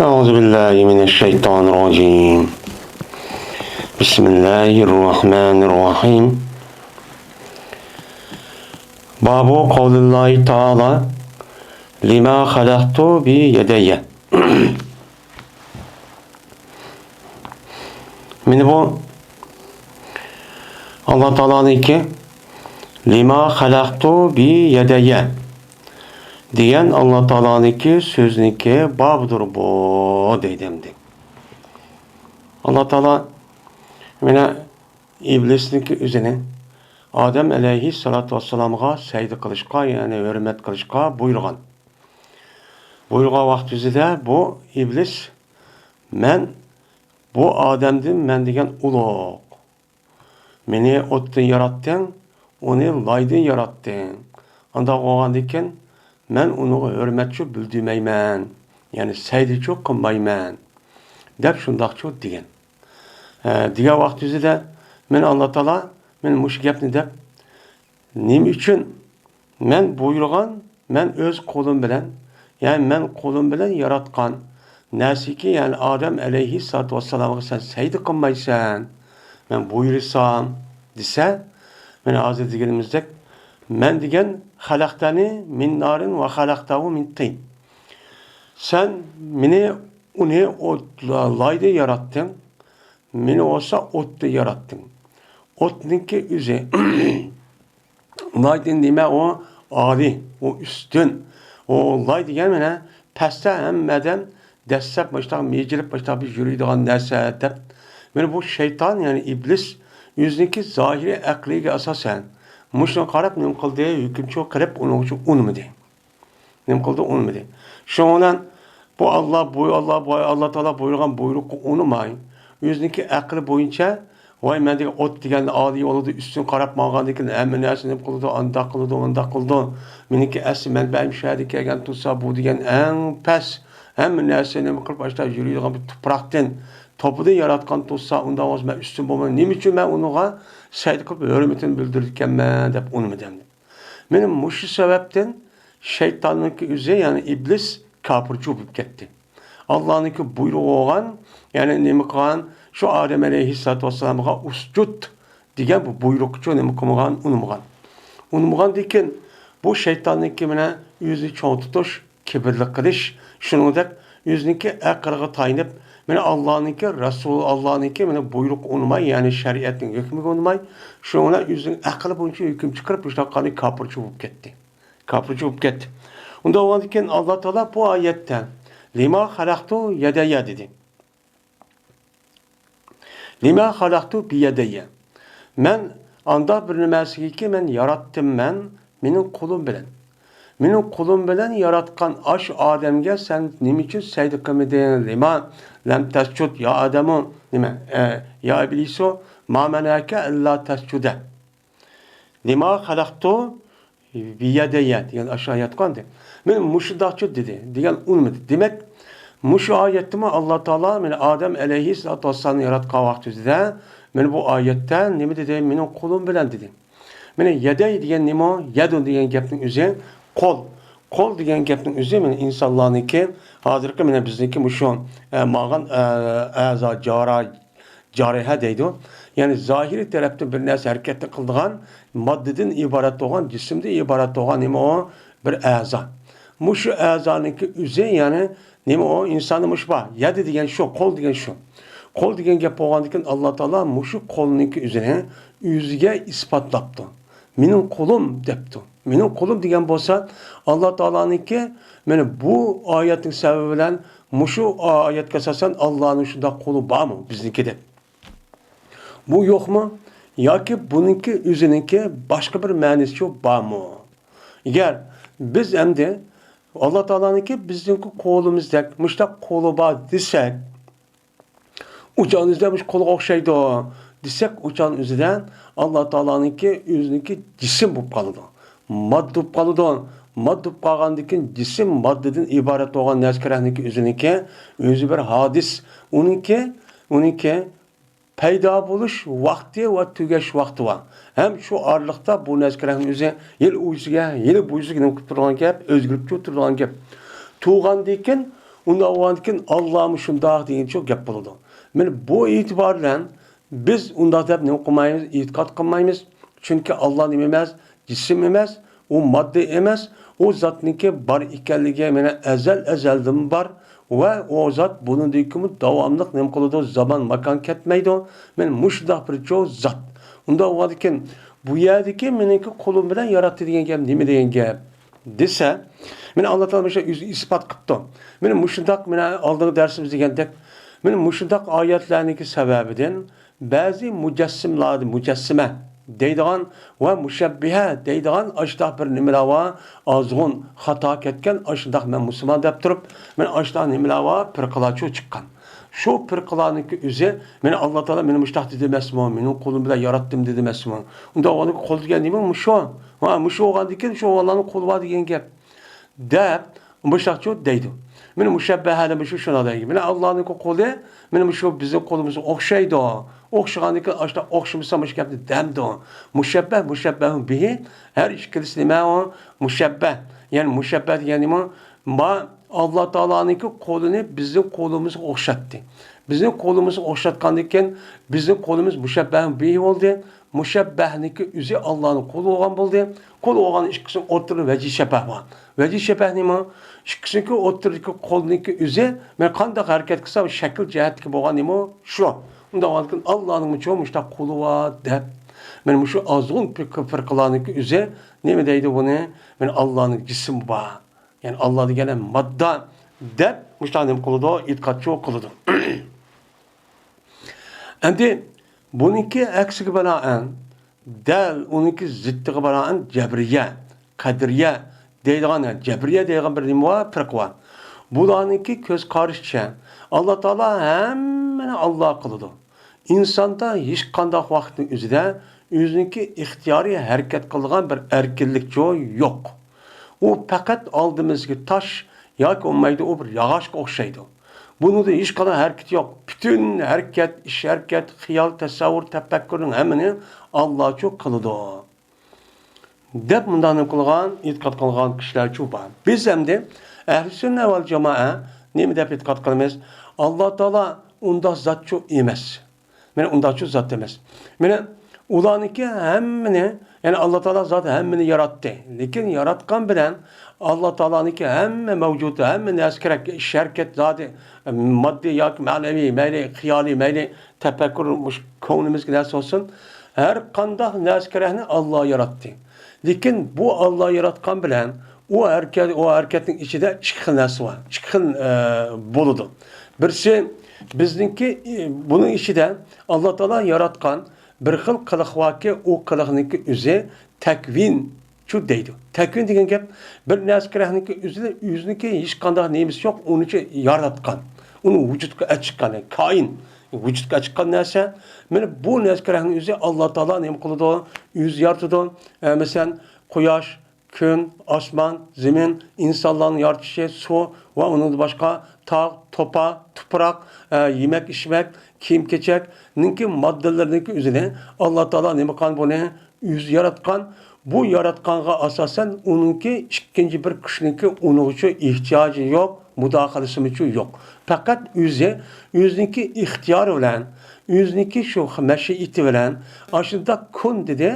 أعوذ بالله من الشيطان الرجيم بسم الله الرحمن الرحيم باب قول الله تعالى لما خلقت بيدي من bu Allah Teala'nınki lima halaktu bi yedeye diyen Allah Teala'nınki sözünki babdır bu deydimdi. Allah Teala mene iblisninki üzerine Adem aleyhissalatu vesselam'a secde kılışka yani hürmet kılışka buyurgan. Buyurgan vaktizde bu iblis men bu Adem'dim men degen uluk. Meni ottan yarattın, onu laydın yarattın. Anda oğan diken men onu hürmetçi bildirmeymen. Yani secde kılmayman. Dep şundakçı degen. Diğer vaktizde men anlatala men muş gepni dep nim için men buyurgan men öz kolum bilen yani men kolum bilen yaratkan nasiki yani Adem aleyhissalatu vesselam'a sen secde kılmaysan men buyursam dese men azı digenimizde men digen halaktani min narin ve halaktahu min tin. Sen meni onu layda yarattın. Meni olsa ottu yarattın. Otninki üze laydın deme o âli, o üstün. O lay diyen mene peste emmeden dessep başta mecilip başta bir yürüydüğün derse dep. Yani bu şeytan yani iblis yüzdeki zahiri akliye asasen muşna karab nem kıldığı hükümçü karab onun için unmadı. Nem kıldı unmadı. Şu an bu Allah Teala buyurgan buyruk unmayın. Yüzdeki aklı boyunca vay men degen ot degen âli oldu üstün karab mağan degen emmi nersin nem kıldı anda kıldı. Meniki asli men benim şahidi kelgen tutsa bu degen en pes emmi nersin nem kılıp başta yürüydüğün bir topraktan topuda yaratkan tutsa ondan olsa ben üstün bulmam. Nim için ben onuğa secde kılıp hürmetini bildirirken ben dep onu mu demdim. Benim muşu sebepten şeytanınki üze yani iblis kapırcı olup gitti. Allah'ınki buyruğu olan yani nemi kılan şu Adem aleyhissalatu vesselam'a uscut diyen bu buyrukçu nemi kılan unumugan. Unumugan diken bu şeytanınki mene yüzü çoğu tutuş, kibirli kılış, şunu dek yüzünki akırığı tayinip mene Allah'ınki, Resulullah'ınki mene buyruk unumay yani şeriatın hükmü unumay. Şuna yüzün akıllı boyunca hüküm çıkarıp işte kanı kapırcı olup gitti. Kapırcı olup gitti. Onda o diken Allah Teala bu ayetten lima halaktu yedeye dedi. Lima halaktu bi yedeye. Men anda bir nimesi ki men yarattım men benim kulum bilen. Benim kulum bilen yaratkan aş Adem'ge sen niçin secde kılmadın? Lima lem tescud ya Adem'u nime ya iblisu ma menake illa tescude. Lima halaktu bi yedeye yani aşağı yatkandı. Men muşudakçı dedi. Diyen unmadı. Demek muşu ayetime Allah Teala men Adem aleyhissalatu vesselam yaratkan vaktizde men bu ayetten nime dedi? Benim kulum bilen dedi. Men yedey diyen nimo yedun diyen gepnin üzerine kol. Kol diyen gepnin üzerine insanlarınki hazırki men bizdeki muşu mağan aza carihe deydi. Yani zahiri tarafta bir nes hareketli kıldığan maddeden ibaret olan cisimde ibaret olan nimo o bir aza. Muşu azanınki üzerine yani nimo o insanı muşba. Yedi diyen şu, kol diyen şu. Kol diyen gep oğandikin Allah Teala muşu kolununki üzerine yüzüge ispatlaptı. Benim kolum depti. Benim kolum diyen bolsa Allah Teala'nınki yani bu ayetin sebebiyle muşu ayet kasasen Allah'ın şunda kolu var mı bizninki de? Bu yok mu? Ya ki bununki üzerinki başka bir manisi var mı? Eğer biz hem de Allah Teala'nınki bizninki kolumuzda muşta kolu var desek uçağınızdamış kolu okşaydı desek uçağın üzerinden Allah Teala'nınki üzerindeki cisim bu kalıdı. Madde bu kalıdı. Madde bu kalgandikin cisim maddeden ibaret olan neskerahındaki üzerindeki özü bir hadis. Onunki peyda buluş vakti ve tügeş vakti var. Hem şu aralıkta bu neskerahın üzerine yıl uyusuga, yıl buyusuga gidip turgan gap, özgürlükçü turgan gap. Tuğan diken Unda oğandikin Allah'ımı şundaq deyin çok gap buludu. Men bu itibarla biz unda deb ne qilmaymiz, e'tiqod qilmaymiz. Çünkü Allah nima emas, cisim emas, o madde emas, o zatniki bar ekanligi meni azaldan bor ve o zat buningdiki davomli nima qiladi, zaman makon ketmaydi. Men mushundaq bir cho'q zat. Unda oğandikin bu yerdeki meniki qo'lim bilan yaratdi degan gap nima degan gap desa, meni Alloh taolo o'sha isbot qildi. Meni mushundaq meni oldingi darsimizda degandek, meni mushundaq oyatlarniki sababidan ba'zi mujassima deydigan ve mushabbiha deydigan ashdaq bir nimalar ozg'un xato ketgan ashdaq men musulmon deb turib, men ashdaq nimalar firqalarcha chiqqan. Şu firqalarniki o'zi meni Alloh taolo meni mushtaq dedi emasmi, meni qo'lim bilan yaratdim dedi emasmi? Unda uni qo'l degan nima shu? Ha, shu o'g'andikin shu Allohning qo'li bor degan gap. Deb mushtaqcha deydi. Meni mushabbahalar shu shuna deydi. Meni Allohning qo'li, meni shu bizning qo'limizga o'xshaydi. O'xshaganiki ashta o'xshamasa shu gapni damdi. Mushabbah bihi her ikkisi nima o? Mushabbah. Yani mushabbah degani nima? Ma Allah Teala'nınki qo'lini bizning qo'limizga o'xshatdi. Bizning qo'limizga o'xshatgandan keyin bizning qo'limiz mushabbah bihi bo'ldi. Mushabbahniki o'zi Allohning qo'li bo'lgan bo'ldi. Qo'l bo'lgan ikkisi o'rtada vaji shabah bor. Vaji shabah nima? Ikkisiniki o'rtadagi qo'lniki o'zi men qanday harakat qilsam shakl jihatga bo'lgan nima? Shu. Unda Allohning mushtaq qo'li bor deb men shu azg'un firqalarniki o'zi nima deydi buni? Men Allohning jismi bor. Yani Allah degani madda deb mushtaqnim qiladi, e'tiqodchi qiladi. Endi buniki aksiga binoan dal uniki ziddiga binoan jabriya, qadriya deydigan, jabriya degan bir nima firq bor. Bularniki ko'z qarashcha Alloh taolo hammani Alloh qiladi. İnsanda hech qanday vaqtning o'zida o'ziniki ixtiyoriy harakat qilgan bir erkinlik yo'q. O fakat aldığımız ki taş ya ki olmaydı o bir yağışka okşaydı. Bunu da hiç kadar hareket yok. Bütün hareket, iş hareket, hıyal, tasavvur, tefekkürün hemini Allah çok kılıdı. Dep bundan kılgan, itikat kılgan kişiler çok var. Biz hem de ehl-i sünnet vel cemaat ne mi dep itikat kılmaz? Allah Teala onda zat çok emez. Yani onda çok zat demez. Yani ulaniki hemmini yani Allah Teala zaten hemmini yarattı. Lakin yaratkan bilen Allah Teala'nınki hemme mevcudu, hemme neskerek şirket zaten maddi yak manevi, meyli hiyali, meyli tefekkür konumuz nasıl olsun. Her kandah neskerehini Allah yarattı. Lakin bu Allah yaratkan bilen o hareketin içinde çıkın nasıl var, çıkın buludu. Birisi bizninki bunun içinde Allah Teala yaratkan bir xil qiliq vaki o qiliqniki o'zi takvin şu deydi. Takvin degan gap bir narsalarniki o'ziniki hech qanday nemisi yo'q, uni yaratgan. Uni vujudga chiqqan, kain vujudga chiqqan narsa. Mana bu narsalarning o'zi Alloh taolo nima qiladi? O'zi yaratadi. Masalan, quyosh, kun, osmon, zamin, insonlarning yaratishi, suv va undan boshqa tog', topa, tuproq, yemek, içmek, kiyim-kechak ninki moddalarniki o'zini Alloh taolo nima qilgan buni o'zi yaratgan. Bu yaratganga asosan uningki ikkinchi bir kishniki uning uchun ehtiyoji yo'q, mudohalasi uchun yo'q. Faqat o'ziniki ixtiyori bilan, o'ziniki shu mashiati bilan ashunda kun dedi,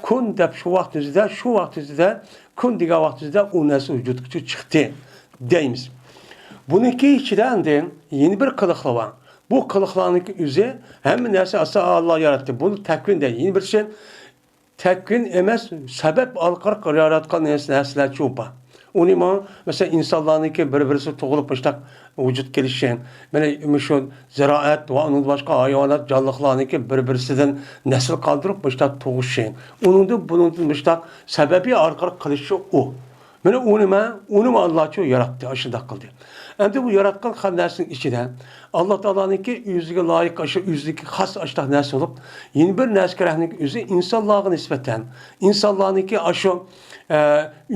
kun deb shu vaqtida kun degan vaqtida u narsa vujudga chiqdi deymiz. Buniki ichidan yeni bir qiliqlar var. Bu qiliqlarniki o'zi hamma narsa aslida Allah yarattı. Bunu takvin deydi. Yeni bir şey takvin emas, sebep orqali yaratgan narsalar cho'pa. Uni mesela insonlarniki bir-birisi tug'ilib ishtaq vujud kelishi. Mana shu ziroat va uning boshqa hayvonot jonliqlarniki bir-birisidan nasl qoldirib ishtaq tug'ishi. Bunun ishtaq sababi orqali qilishi u. Mana uni Allah cho yarattı, aşında qildi. Endi bu yaratgan xallarning ichida Alloh taoloninki o'ziga loyiq shu o'zligi xos ashtaq narsa bo'lib, yeni bir narsalarning o'zi insonlarga nisbatan, insonlarniki shu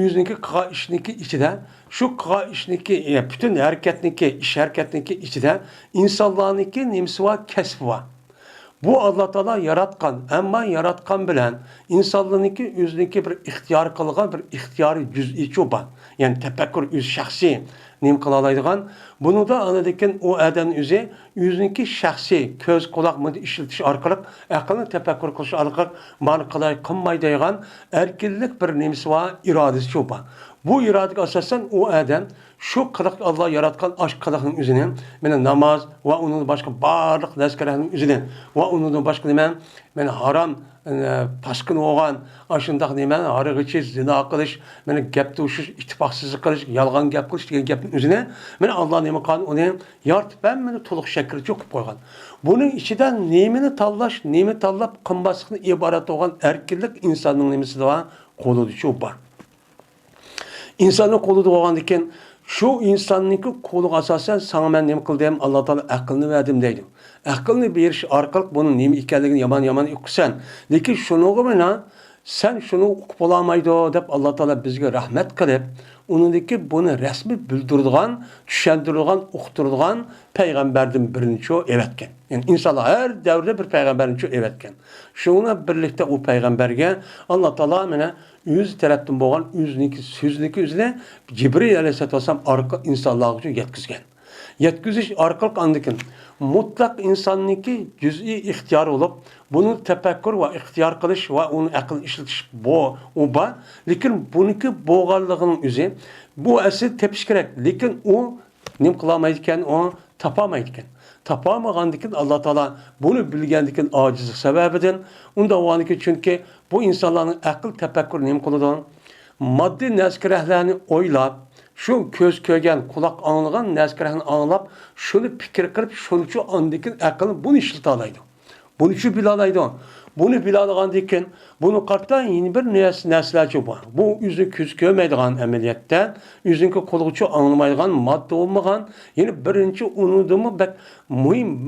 o'ziniki qilgan ishniki ichida, shu qilgan ishniki butun harakatniki, ish harakatniki ichida insonlarniki nimasi va kasbi va. Bu Allah Taala yaratkan, ama yaratkan bilen insanlığınki özünki bir ihtiyar kılgan bir ihtiyari cüz'i çoban. Yani tefekkür üz şahsi nim kılalaydıgan. Bunu da anladıkken o adam üzü özünki şahsi köz kulak mı işletiş arkalık akılını tefekkür kılışı arkalık man kılay kılmaydıgan erkinlik bir nimsi var iradesi çoban. Bu iradik asasen o adam şu kılık Allah yaratkan aşk kılıkının üzerine yani namaz ve onun başka barlık neskerlerinin üzerine ve onun başka demen yani haram paskın olan aşındak demen arı geçiş, zina kılış, yani gep tuşuş, ittifaqsızlık kılış, yalgan gep kılış diyen gepin üzerine yani Allah nemi kan onu yart ben beni toluk şekil çok koygan. Bunun içinden nemini tallaş, nemi tallap kımbaslıkını ibaret olan erkinlik insanın nemisi de var, kolu düşüyor var. İnsanın kolu doğandayken şu insanın kolu asasen sana ben nemi kıldım Allah Teala aklını verdim deydim. Aklını beriş arkalık bunun nemi ikenligini yaman okusan. Lekin şunu bana sen şunu okup olamaydı dep Allah Teala bizge rahmet kılıp onundaki bunu resmi bildirdiğin, düşendirdiğin, okturdiğin peygamberden birinci o evetken. Yani insanlar her devirde bir peygamberin çoğu evetken. Şuna birlikte o peygamberge Allah Teala mene yüz taraftan boğan yüzniki üzerine Cibril Aleyhisselatü Vesselam arka insanlığa için yetkizgen. Yetkiziş arkalık andıkın. Mutlak insanlıki cüz'i ihtiyar olup bunu tefekkür ve ihtiyar kılış ve onu akıl işletiş oba. Lekin bununki boğarlığının üzeri bu esir tepiş gerek. Lekin o nim kılamaydıkken o tapamaydıkken. Tapamağandıkken Allah Teala bunu bilgendikken acizlik sebebiden onda o anki çünkü bu insanların akıl tefekkür nim kılıdan maddi neskerehlerini oylap şu köz kögen, kulak anlayan neskerehini anlap şunu fikir kırıp şunu şu andikin akılını bunu işleti alaydı. Bunu şu bilalaydı. Bunu bilalığandikken bunu karttan yeni bir neslerce var. Bu yüzü küz kömeydiğin emeliyetten yüzünki kuluğuçu anlamaydiğin madde olmayan yeni birinci unudumu bek mühim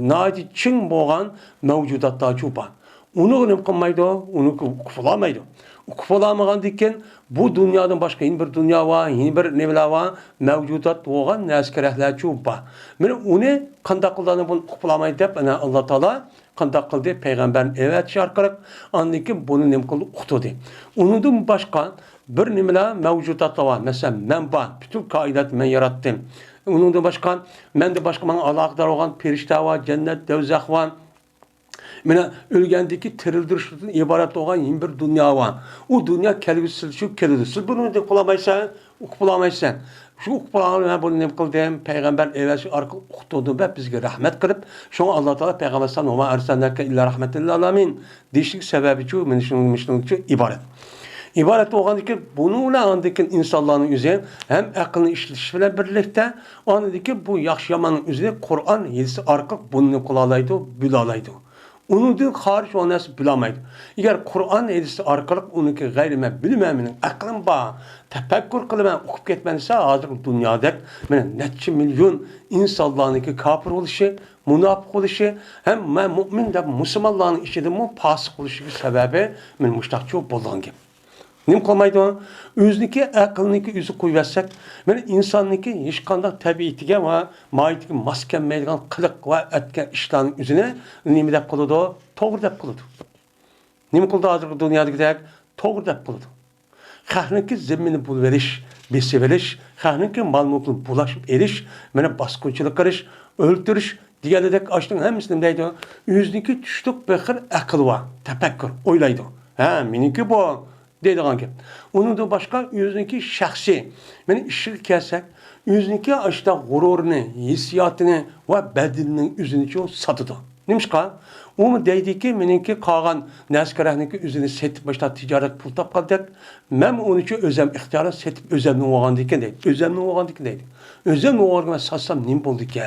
nadi çın boğan mevcudatta var. Onu ne kılmaydı, onu kufulamaydı. Kufulamagan dikken bu dünyadan başka yeni bir dünya var, yeni bir nevla var, mevcudat olan neskerehler var. Yani onu kandak kıldığını bunu kufulamaydı deyip Allah Teala kandak kıldı peygamberin evet şarkırak anlayıp bunu ne kıldı okudu. Ondan başka bir nevla mevcudat var. Mesela ben var, bütün kainat ben yarattım. Ondan başka ben de başka bana alakadar olan perişte var, cennet, devzak var. Mene ölgendeki tirildirişten ibaret olan yeni bir dünya var. O dünya kelbisiz şu kelbisiz. Bunu da kulamaysan, okuyamaysan. Şu okuyamayan bunu ne kıldım? Peygamber evvelsi arka okuduğunu ve bizge rahmet kılıp, şunu Allah Teala Peygamber sallallahu aleyhi ve sellem illa rahmetil alamin. Dişlik sebebi şu, menşunun ibaret. İbaret olan ki bununla andaki insanların üzerine hem aklını işletiş ile birlikte andaki bu yaxşı yamanın üzerine Kur'an yedisi arka bunu kulalaydı, bilalaydı. Onun hariç o nasıl bilamaydı. Eğer Kur'an edisi arkalık onunki gayrime bilmeminin aklım bağ, tefekkür kılımın okup gitmenise hazır dünyada netçi milyon insanlarınki kafir oluşu, münafık oluşu, hem mümin de Müslümanların işide fasık oluşu sebebi müştakçı bolan gibi. Nim kılmaydı o? Özünki akılniki yüzü koyversak, yani insanlıki hiç kandak tabiitige ve maitiki maskenmeydiğin kılık ve etken işlerin yüzüne nimi de kılıdı o? Doğru da kılıdı. Nim kıldı hazır dünyadaki deyek? Doğru da kılıdı. Xahninki zemini bulveriş, besiveriş, xahninki mal-mulkunu bulaşıp eriş, yani baskıcılık kırış, öldürüş, diğerledek açtığın hemsinin deydi o? Özünki düştük bekir akıl var, tefekkür, oylaydı. Mininki bu. Deydiğen ki. Onun da başka yüzünki şahsi. Yani işlik kessek, yüzünki aşta gururunu, hissiyatını ve bedeninin yüzünü o satıdı. Neymiş ka? O deydi ki, meninki kalan neskerehninki yüzünü setip başta ticaret pul tap kaldık. Ben onun için özem ihtiyarı setip özemli oğan diken deydi. Özemli oğan diken deydi. Özemli oğan satsam nim buldu ki?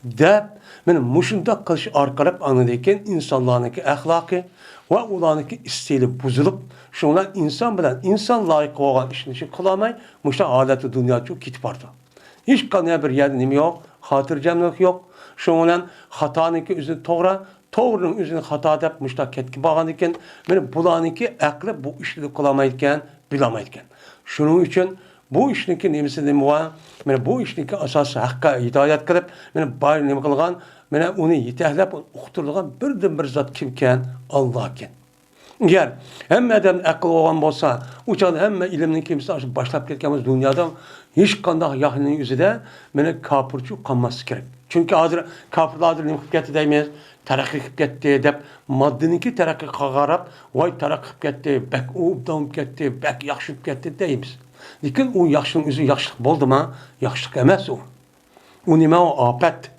Deyip, yani muşunda kılışı arkalıp anladıyken insanlarınki ahlakı ve ulanınki isteyli bozulup şunlar insan bilen insan layık olan işini için kılamay muşta aleti dünya çok gitip vardı. Hiç kanıya bir yerde nimi yok, hatırcamlık yok. Şunlar hatanınki üzerine doğrunun üzerine hata deyip muşta ketki bağlanırken yani bulanınki aklı bu işini kılamayken, bilamayken. Şunun için bu işniki nemisi nima var? Mana bu işniki asosi haqqa hidoyat qilib, mana boy nima qilgan, mana uni yetaklab uqtirgan birdan bir zot kim ekan? Alloh ekan. Agar hamma odam aql olgan bo'lsa, uchun hamma ilmni kimsa boshlab ketganmiz dunyoda hech qanday yaxshining o'zida mana kofirchi qolmaslik kerak. Chunki hozir kofirlar nima qilib ketdi deymiz? Taraqqiy qilib ketdi deb moddaniki taraqqiy qarab, voy taraqqiy qilib ketdi, bak obdan ketdi, bak yaxshi qilib ketdi deymiz. Lekin u yaxshining o'zi yaxshilik bo'ldimi? Yaxshilik emas u. U nima o ofat.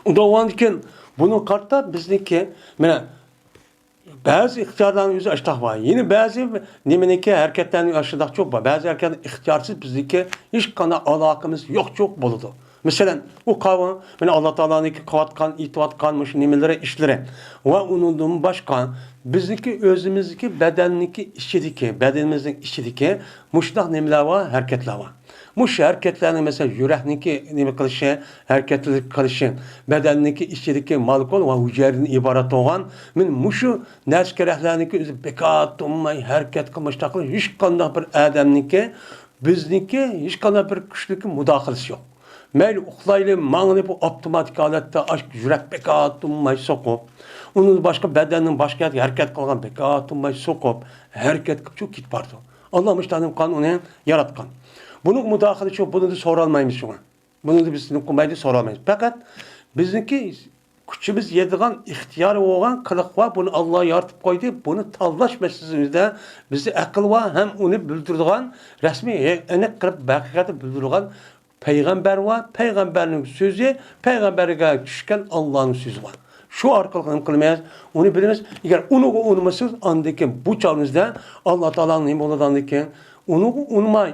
Unda o'ndikin buni qarta bizniki mana bazı ixtiyorlarning o'zi ashtaq bor. Yine bazı nimeniki hareketlarning ashtaq çok bor. Bazı hareketlar ixtiyorsiz bizniki hech qanday aloqamiz yo'q çok bo'ladi. Masalan, u qavm mana Alloh taoloning qilayotgan, aytayotgan mush nimalari ishlari va undan boshqa bizniki o'zimizniki badanniki ichidagi, badanimizning ichidagi mushtaq nimalar bor, hareketlar bor. Mush hareketlarni mesela yürekniki nima qilishi, hareketlilik qilishi, badanniki ichidagi molekul va hujayradan iborat bo'lgan, men mushu narsa keraklarniki o'zi bekor turmay harakat qilmoqda qilish hech qanday bir odamniki bizniki hech qanday bir kuchli mudohalasi yo'q. Mayli uxlayli, mangni bu avtomatik holatda yurak bekor turmay so'qib, uni boshqa badanning boshqa harakat qilgan bekor turmay so'qib, harakat qilib ketib bordi. Alloh mushtanim qonuni yaratgan. Bunun müdahale çok, bunu da soralmayız şuna. Bunu da biz qilmaydi soralmayız. Fakat bizniki kuchimiz yetgan ixtiyor bo'lgan qiliq va buni Alloh yaratib qo'ydi. Buni tanlash masalasida bizni aql va ham uni bildiradigan rasmiy aniq qilib haqiqatni bildiradigan payg'ambar va payg'ambarning so'zi, payg'ambarga tushgan Allohning so'zi bor. Şu arkalık nima qilmaymiz, uni bilamiz. Agar uni unutmasangiz, andakin bu çağınızda Alloh taolaning nima bo'ladigan, uni unutmay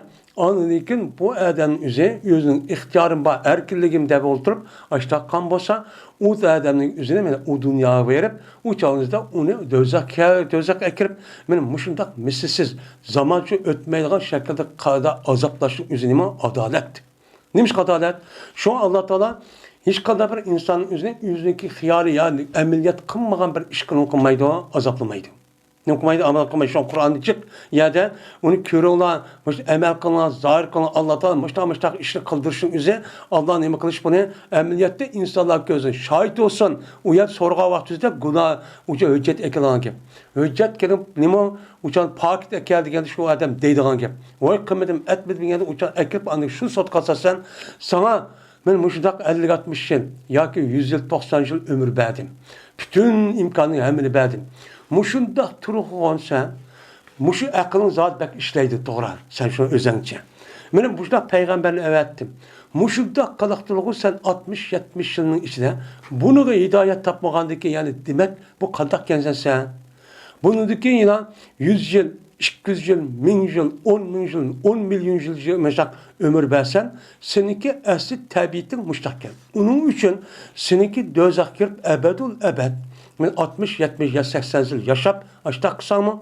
lekin bu odamning o'zining ixtiyorim bor, erkinligim deb o'tirib, ashtaqan bo'lsa, u odamning o'zini mana u dunyoga berib, u chog'ingizda uni do'zaxga kirib, mana mushundaq mislsiz zamoncha o'tmaydigan shaklda qada azoblashning o'zi nima? Adolat. Nima adolat? Shu Alloh taolo hech qanday bir insonning o'ziniki xiyoli ya'ni amaliyot qilmagan bir ish qilmaydi, azoblamaydi. Ne okumaydı, amal kılmaydı. Şu an Kur'an'da çık ya da onu körüyorlar, emel kılınan, zahir kılınan Allah'tan müştak işini kıldırışın üzere Allah'ın nemi kılış bunu emeliyatta insanlar gözün şahit olsun. Uyat sorga vaktizde günah uca hüccet ekilen gibi. Hüccet gelip nemi uçan pakit ekeldi geldi şu adam deydiğen gibi. Oy kıymedim etmedim geldi uçan ekip anlık şu sot kalsa sana ben müştak 50-60 yıl ya ki 100 yıl 90 yıl ömür verdim. Bütün imkanını hemini verdim. Muşunda turuğun sen, muşu aklın zat bek işleydi doğru. Sen şunu özençe. Benim muşunda peygamberini öğrettim. Muşunda kalıqtılığı sen 60-70 yılının içinde bunu da hidayet tapmağandaki yani demek bu kandak gençsen sen. Bunundaki yine 100 yıl, 200 yıl, 1000 yıl, 10 bin yıl, 10 milyon yıl mesela ömür versen seninki asli tabiitin muştakken. Onun için seninki dözak girip ebedul ebed. Ben 60-70 ya 80 yıl yaşap açta kısamı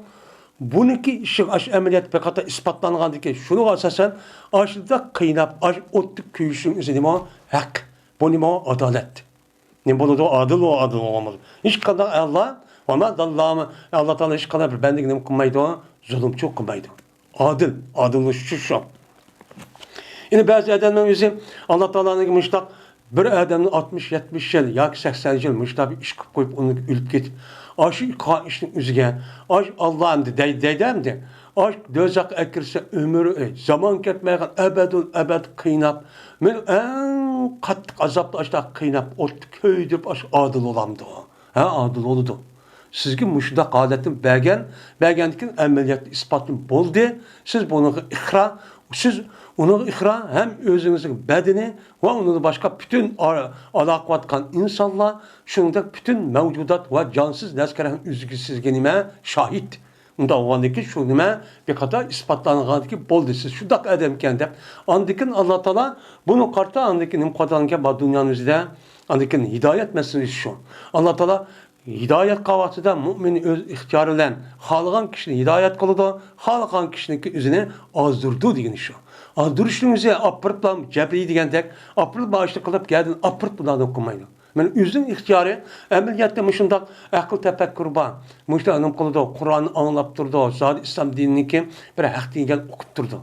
bununki işin ameliyat pekata ispatlanğandı ki şunu asasen aşıda kıynap aş ottuk küyüşün üzerine hak bu nima adalet. Ne buludu adil o adil olmalı. Hiç kadar Allah ama Allah Teala hiç kadar bir bendik ne kılmaydı o zulüm çok kılmaydı. Adil şu. Yine bazı adamların yüzü Allah Teala'nın müştak bir adamın 60-70 yıl, ya 80 yıl müştabi iş koyup onu ölüp gidip aşı işin üzüge, aş Allah'ın deydemdi. Aş dözak ekirse ömürü, zaman ketmeyen ebed kıynap, men en katlık azaplı aşta kıynap, o köydürüp aş adıl olamdı o. Adıl oldu. Sizgi müştak adetin belgendikin ameliyat ispatın boldu. Siz bunu ikra, siz onu ikra hem özünüzün bedeni ve onu başka bütün alakvatkan insanlar şunda bütün mevcudat ve cansız neskerenin üzgüsüzgenime şahit. Unda oğandaki şu nime bir kadar ispatlanğandaki boldu. Siz şudak edemken de andikin Allah Teala bunu karta andikin imkadanke ba dünyanın üzerinde andikin hidayet meselesi şu. Allah Teala hidayet kavatıda müminin öz ihtiyarıyla halıgan kişinin hidayet kılıdı, halıgan kişinin üzerine azdırdı deyin şu. Azdırışın üzerine apırtla cebri degендek, apırt bağışlı kılıp geldin, apırt bundan okumaydı. Men özün ixtiyari amaliyotda mushundaq aql tafakkur bor. Mushta nim qildi, Qur'onni anglab turdi, zodi islom diniki bir haq degan o'qib turdi.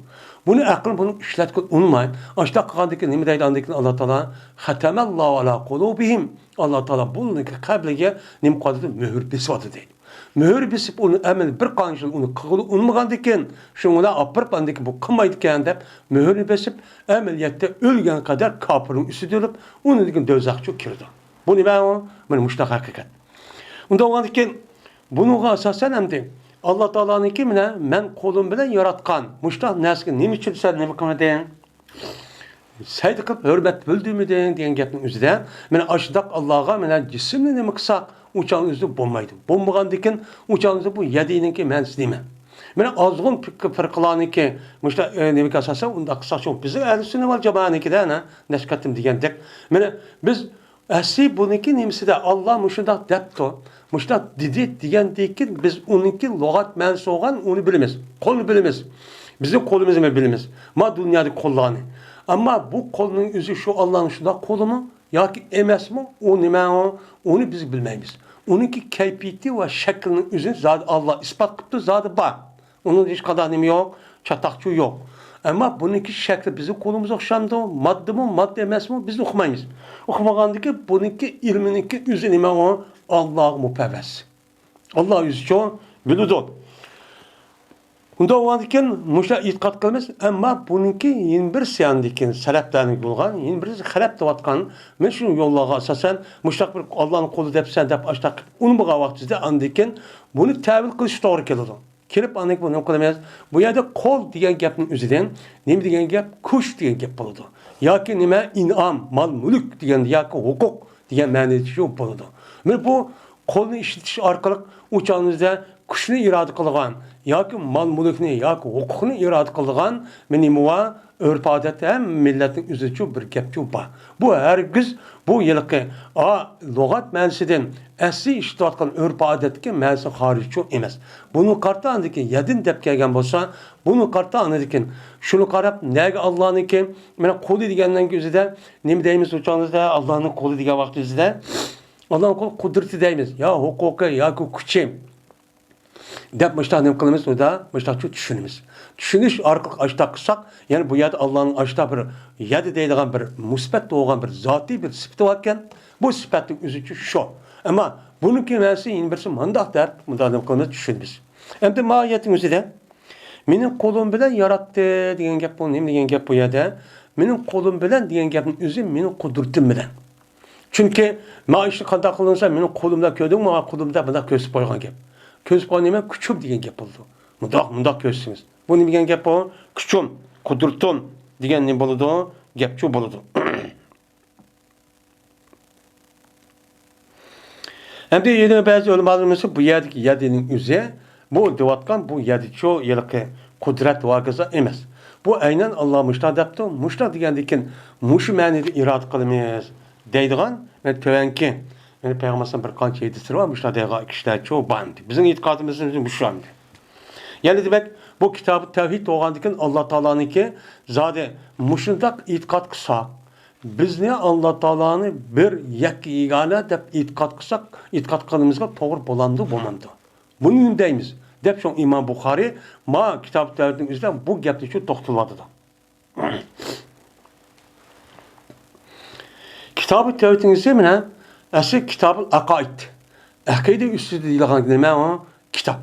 Buni aql buni ishlatib unmay. Ashta qilgandiki nima deydi andiki Alloh taolo xatamallohu ala qulubihim. Alloh taolo buniki qabliga nim qildi muhr biswadi deydi. Mühür bisip onu əməl bir qanşıl onu qıqılı unmağandıkən şunla apırıp andiki bu qımaydıkən dep mühürü besip əməliyyətdə ölgən qədər kapırın üstü dönüp onu dikin dözaqçı kirdi. Bu ne ben o? Benim müştaq hakikat. Onda oğandıkən bunuğa asasen əmdi Allah Teala'nın kimine men kolum bilen yaratkan müştaq nəskin nemi için sen nemi kımadın? Saydı qıp hürmet böldüğümü deyen gepin üzüde men aşıdak Allah'a men cisimli nemi kısak uçağın üzü bombaydı. Bombagan dikin uçağın üzü bu yediğininki mensiz değil mi? Mene azgın fırkılanınki müşta nevik asasa onda kısa çok bizim ehl-i var cemaatınki de ne? Neşkatim diyendik. Mene biz asli bununki nemisi de Allah müşta depto. Müşta didi diyendiki biz onunki logat mensi olan onu bilimiz. Kolu bilimiz. Bizim kolumuzu mu bilimiz? Ma dünyada kollarını. Ama bu kolunun üzü şu Allah'ın şunda kolu mu? Ya ki emes mi? O nime o? Onu biz bilmeyiz. Onunki keyfiyeti ve şeklinin üzerine zaten Allah ispat kıptı zaten var. Onun hiç kadar nemi yok, çatakçı yok. Ama bununki şekli bizim kolumuz okşandı, madde mi, madde emes mi? Biz okumayız. Okumagandaki bununki ilmininki üzerine o Allah'a müpevves. Allah yüzüçü bilüdür. Bunda oğandikin muşa itiqat qilamiz, amma buningki yin bir siyandikin salaflarning bo'lgan, yin bir xalab deyotgan, men shu yo'llarga asosan mushtaq bir Allohning qo'li debsan deb ashtaq unmagan vaqtida andikin buni ta'vil qilish to'g'ri keladi. Kelib andik buni qilamiz. Bu yerda qo'l degan gapning o'zidan nima degan gap? Kuch degan gap bo'ladi. Yoki nima in'am, mal mulk degan yoki huquq degan ma'noda shu bo'ladi. Men bu qo'lni ishlatish orqali o'chog'ingizda kuchni iroda qilgan yoki mal mulkni yoki huquqni iroda qilgan menimva örf odat ham millatning o'zicha bir gapchu bor. Bu hargiz bu yilqi lug'at ma'nosidan asli ishlatgan örf odatga ma'nosi xorijchi emas. Buni qartandiki yadin deb kelgan bo'lsa, buni qartandikin shuni qarab nega Allohniki mana qo'li degandan o'zida nima deymiz o'chog'ingizda Allohning qo'li degan vaqtingizda Allah'ın qo'li qudrati deymiz. Ya huquqi yoki kuchi deb müştaq nima qilamiz unda müştaqcha tushunamiz. Tushunish orqali ashtaq qilsak, ya'ni bu yerda Allohning ashta bir yadi deydigan bir musbat bo'lgan bir zotiy bir sifati bor ekan, bu sifatning o'zicha shu. Ammo buniki narsa yin birsi mundaq deb nima qilamiz tushunamiz. Endi mohiyatning o'zida mening qo'lim bilan yaratdi degan gap bu nima degan gap bu yerda? Mening qo'lim bilan degan gapning o'zi mening qudratim bilan. Chunki ma ishni qanday qilinsa mening qo'limda ko'rdim, ma qo'limda bunday ko'rsatib qo'ygan gap. Ko'rsatib qo'ygan nima kuchum degan gap bo'ldi. Mundoq ko'rsangiz. Bu nima degan gap bu? Kuchum, qudratim degan nima bo'ladi? Gapchu bo'ladi. Endi yana ba'zi ulamolarimiz bu yerdagi yadining o'zi bu deyotgan bu yadicho yilqi qudrat vaqiza emas. Bu aynan Alloh mushtaq debdi. Mushtaq degandan mushu ma'noda iroda qilamiz deydigan va tovanki yani Peygamber'in bir qancha yedisi var, müştahidega kişiler çoğu bandı. Bizim itikadımız bu şu anda. Yani demek bu kitabı tevhid doğandıkken Allah Teala'nınki zaten müşundak itikad kısa. Biz ne Allah Teala'nı bir yakki yegane dep itikad kısak, itikad kılımızga doğru bolandı, bomandı. Bunun deyimiz. Dep şu İmam Bukhari ma kitabı tevhidin üzerinde bu gepti şu toxtuladı da. Kitabı tevhidin üzerine asli kitab-ı akaid. Akide üstüde deyilgan nima o? Kitap.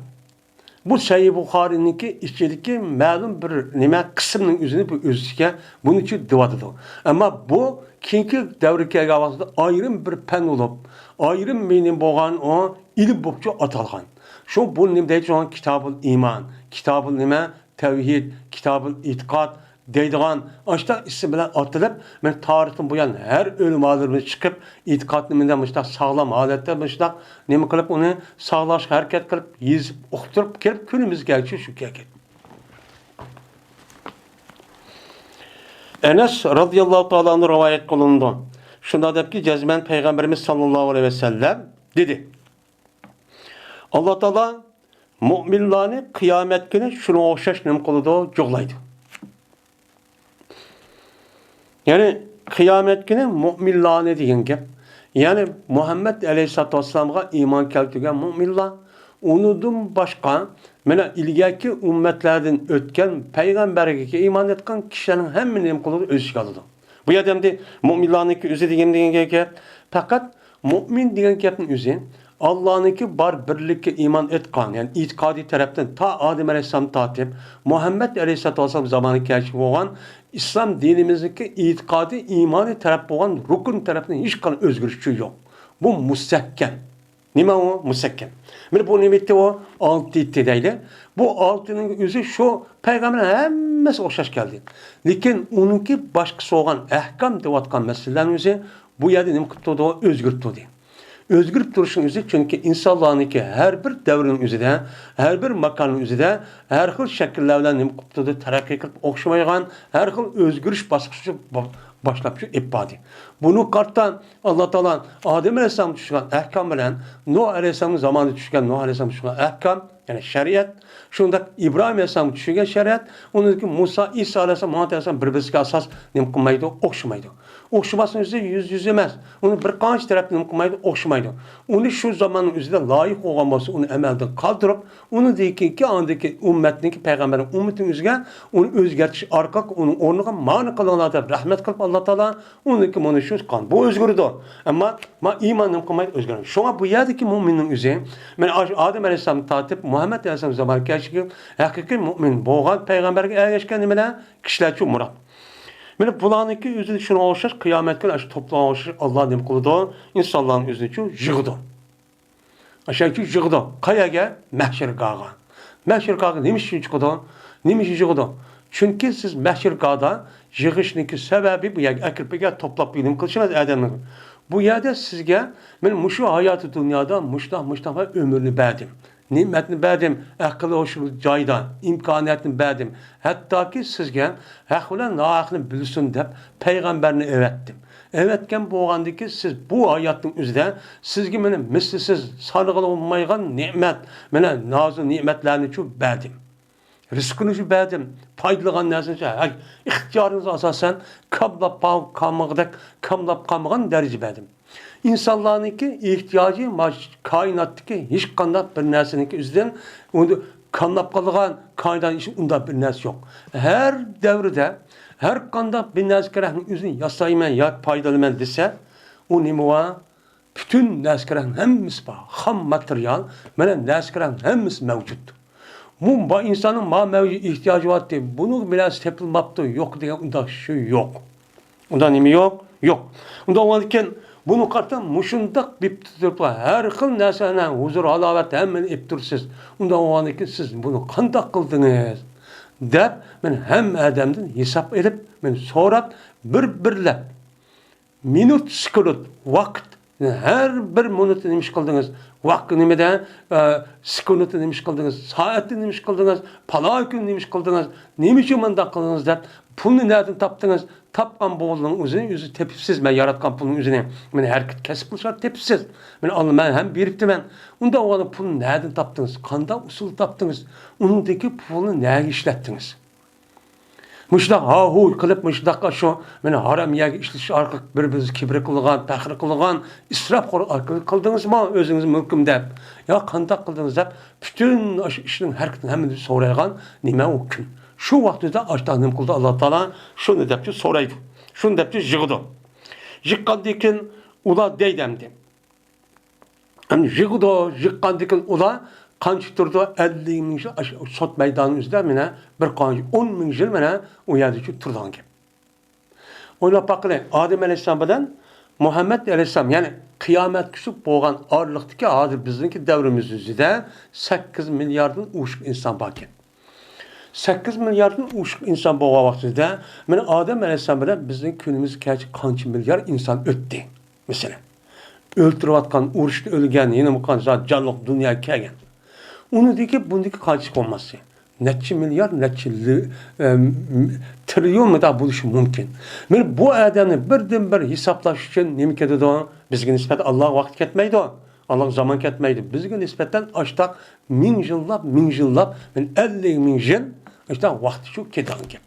Bu Sahih Bukhari'ninki içindeki ma'lum bir nima qismning o'zini bu o'ziga buning uchun devatıdı. Ama bu keyingi davrga kelgan vaqtda ayrim bir fan bo'lib, ayrim mening bo'lgan o ilm bo'yicha atalgan. Shu bu nima deydi? Kitabul iman, kitabul nima? Tevhid, kitabul itiqad deydigan ashta ism bilan atilib, men tarixdan bu yan her ulamolarimiz chiqib, itiqodni mendan mushtaq sog'lom holatda mushtaq nima qilib uni sog'lash harakat qilib, yezib, o'qtirib kelib kunimizgacha shu kelgan. Enes radhiyallohu ta'ala'nın rivayet qilindi. Shunda debki jazman payg'ambarimiz sallallohu alayhi vasallam dedi. Allah Taala mu'minlarni qiyomat kuni shunga o'xshash nima qiladi? Jo'g'laydi. Yani kıyamet günü müminlâne degan gap. Yani Muhammed Aleyhisselatü Vesselam'a iman keltirgen müminler, onudun başka, mana ilgaki ümmetlerden ötken peygamberge iman etken kişilerin hemminin kulu öz işe alıdı. Bu yerdemde müminlarınki özü degen gap. Fakat mümin degen gapning özü Allah'ınki bar birlikke iman etkan, yani itikadi taraftan ta Adem Aleyhisselam tatip, Muhammed Aleyhisselatü Vesselam zamanı keşif olan İslam dinimizdeki itikadi imani taraf olan rukun tarafından hiç kan özgürlükçü yok. Bu müstehkem. Nima o? Müstehkem. Mana bu nimetde o altı itti deyli. Bu altının özü şu peygamberin hemmesi oxşaş geldi. Lekin onunki başkası olan ahkam devatkan meselelerin özü bu yerde nima qilib turdi? Özgür turdi. Özgür duruşun özü çünkü insanlarınki her bir devrin özüde, her bir makanın özüde, her xil şekillerden nima qilib turdi? Taraqqiy qilib o'xshamaygan, her xil özgürüş basqıçı başlap şu ibadi. Bunu karttan Allah Teala Adem Aleyhisselam düşürgen ahkam bilen Nuh Aleyhisselam'ın zamanında düşürgen Nuh Aleyhisselam düşürgen ahkam, yani şeriat. Şunda İbrahim Aleyhisselam düşürgen şeriat. Ondaki Musa, İsa Aleyhisselam, Muhammed Aleyhisselam bir-birisiga asas nima qilmaydi? O'xshamaydi. O'xshamasning o'zi yüz emas. Uni bir qancha taraf nima qilmaydi? O'xshamaydi. Uni shu zamonning o'zida loyiq bo'lgan bo'lsa, uni amaldan qoldirib, uni deykinki andagi ummatniki payg'ambarning ummatining o'ziga uni o'zgartirish orqali uning o'rniga ma'ni qilinglar deb rahmat qilib Alloh taolo uniki mana shu qon. Bu o'zgardi. Ammo ma iymon nima qilmaydi? O'zgaradi. Shunga bu yerdagi mo'minning o'zi, men Adem alayhisalom tatib Muhammad alayhisalom zamoniga kelishki, haqiqiy mo'min bo'lgan payg'ambarga ergashgan nimalar kishilar uchun murod. Mana bularniki o'zi shuna o'xshash qiyomatga shu to'plam o'xshash Alloh nima qildi? İnsanlarning o'zi uchun yig'di. Ashaki yig'di. Qayaga? Mahshirgohga. Mahshirgohga nima uchun chiqdi? Nima uchun yig'di? Chunki siz mahshirgohda yig'ishniki sababi bu yerga akirpiga to'plab bilim qilishimiz odamlar. Bu yerda sizga men mushu hayoti dunyoda mushtaq ömrni berdim. Nimetni berdim, akıllı hoşul joyda, imkoniyatni berdim. Hattoki sizga haq bilan nohaqni bilsin deb payg'ambarni evatdim. Evatgan bo'lgandiki siz bu hayotning o'zida sizga meni mislsiz sanig'ili olmaygan ne'mat, mana nozik ne'matlarni chu berdim. Rizqini chu berdim. Foydalagan narsani ixtiyoringiz asosan kamlab qolmagan daraja berdim. İnsanlarınki ihtiyacı kainattaki hiç kanat bir nesninki üzerinden onu kanlap kalıgan kainat için onda bir nes yok. Her devrede her kanat bir neskerenin üzerine yasaymen ya faydalımen dese o nimuva bütün neskerenin hemmisi var. Ham materyal mene neskerenin hemmisi mevcut. Bu insanın mevcut ihtiyacı var diye bunu biraz tepilmaptı yok diye onda şu yok. Onda nimi yok? Yok. Onda olurken bunu kartan muşundak bip tutup her xil narsani huzur halovat hemmini ip tursiz. Unda o'g'aniki siz bunu qandoq qildingiz deb men ham odamdan hisob edib men so'rab bir-birlab minut sekund vaqt her bir minutni nima qildingiz? Vaqt nimada sekundni nima qildingiz? Soatni nima qildingiz? Palay kun nima qildingiz? Nima uchun bunday qildingiz deb pulni nereden tapdınız? Tapkan boğulun özü tepsiz. Ben yaratkan pulun özüne. Ben hareket kesip kılışlar tepsiz. Ben hem birikti ben. Onda o pulunu nereden tapdınız? Kanda usul tapdınız. Onundaki pulunu nereye işlettiniz? Müşdak ha-hu kılıp müşdakka şu meni haram yerge işleş arka birbirinizi kibri kılgan, tahri kılgan, israf kıldınız mı özünüz mümkün dep. Ya kandak kıldınız dep. Bütün işin hareketini hemen sorayan nime o gün. Şu vaxtda açtığım kıldı Allah Teala şunu depçi soraydı. Şunu depçi yığdı. Yıqqandikin ula deydemdi. Yani yıqqandikin ula qancha turdi 50 ming yil sot maydonning o'zida mana bir qancha 10 ming yil mana u yerda turgan gap. O'ylab boqiling, Adem alayhissalom bilan Muhammed alayhissalom, ya'ni qiyomat kuni bo'lgan oraliqdagi hozir bizningki davrimiz o'zida 8 milliarddan oshiq inson bor ekan. 8 milyardan oshiq inson bo'lgan vaqtida mana Adem alayhissalom bilan bizning kunimiz qancha milliard inson o'tdi. Masalan, o'ltirayotgan, urushda o'lgan, yana bu qancha jonliq dunyoga kelgan. Unidagi bundagi qancha bo'lmasa, necha milliard, necha trillion miqdor bo'lishi mumkin. Mana bu odamni birdan-bir hisoblash uchun nima ketadi? Bizga nisbatan Alloh vaqt ketmaydi. Allah zaman ketmaydi. Bizga nisbatan açtaq ming yillab, 50 ming yil işte vaqt shu ketgan gap.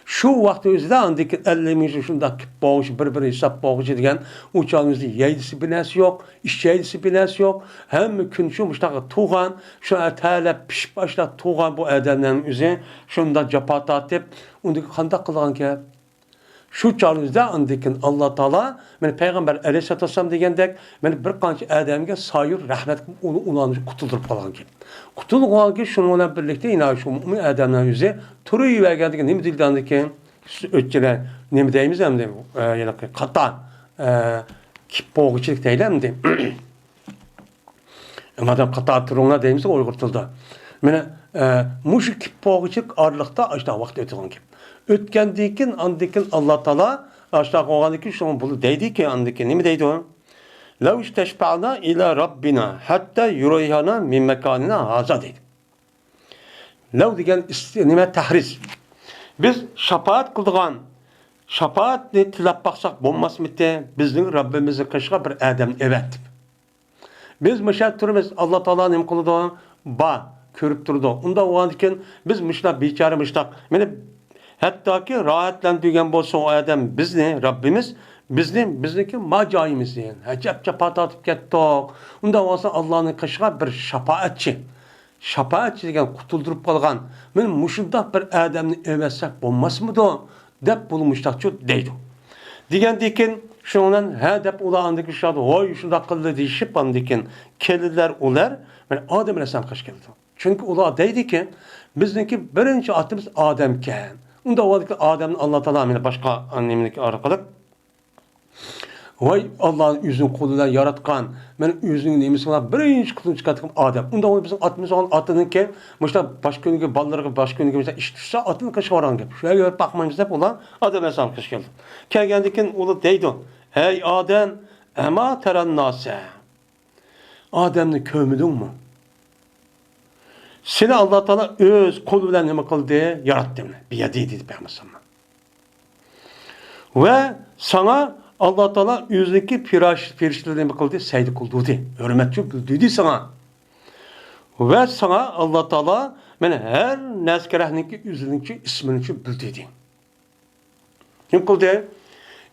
Şu vaqt o'zida andiki 50 ming shunday qilib boğışı, bir hisob boğışı degan uçağımızda yey disiplinasi yo'q, ish disiplinasi yo'q. Hamma kun shu mushtaqa tug'an, shu atalab pishib boshlab tug'an bu odamlarning o'zi shunda jafo tortib, undagi qanday qilgan gap? Şu çağımızda andikin Allah Teala, men Peygamber Aleyhisselatü Vesselam degandek, men bir qancha adamga sayır rahmet onu ulanıp kutuldurup qalan ki. Kutulup qalan ki şunu bilan birlikte yine şu mümin adamlar yüzü turu vergendik nima dildan ki ötçüler nima deymiz hem de yani qatan kip boğuçilik deylemdi. Madem qatan turuna deymiz Uyghur tilida. Mene muşu kip boğuçilik arlıqta aşta vaqt ötügan ki. Ötkendikin andikin Allah Teala aşağı koğandikin şunu bulu deydi ki andikin ne mi deydi o? Lev işteşba'na ila Rabbina hatta yurayhana min mekanina haza deydi. Lev degen nime tahriz. Biz şapaat kıldığan şapaat ne tilap baksak bulmaz mı de bizden Rabbimizi kışka bir adam evet. Biz mışat turumuz Allah Teala ne kılıdı? Ba körüp durdu. Onda o andikin biz mışla biçare mışlak. Mene hatta ki rahatlandıgan bolsa o adam bizni Rabbimiz bizniki macayimiz deyin. Hacap çapat atıp kettik. Unda olsa Allah'ın kışına bir şafaatçi. Şafaatçi degan kutuldurup kalgan. Men muşundaq bir adamni evetsek bolmaz mıydı? Dep bulmuştakçı deydi. Degandikin şundan ha dep ulağındaki şadı oy şundaq qildi deyishib andikin keldiler ular. Men Adem Aleyhisselam kış keldi. Çünkü ula deydi ki bizniki birinci atımız Ademken. Unda o Adem'in Allah Teala başka annemindeki arkalık. Vay Allah'ın yüzünü koluyla yaratkan. Ben yüzünün nemisi olan birinci kutunu çıkarttım Adem. Unda o bizim atımız olan atının ki mesela başka günü balları başka günü mesela iş düşse atının kışı varan gibi. Şöyle görüp bakmayımız hep olan Adem Aleyhisselam kış geldi. Kelgendikin ulu deydi. Hey Adem ema teren nase. Adem'ni kömüdün mü? Seni Allah Teala öz kolu bilen nima kıldı? Yarattı. Biyadi dedi Peygamber. Ve sana Allah Teala yüzdeki firişleri nima kıldı? Secde kıldı. Hürmetçi kıldı sana. Ve sana Allah Teala men her neskerahninki yüzününki ismini bildirdi. Kim kıldı?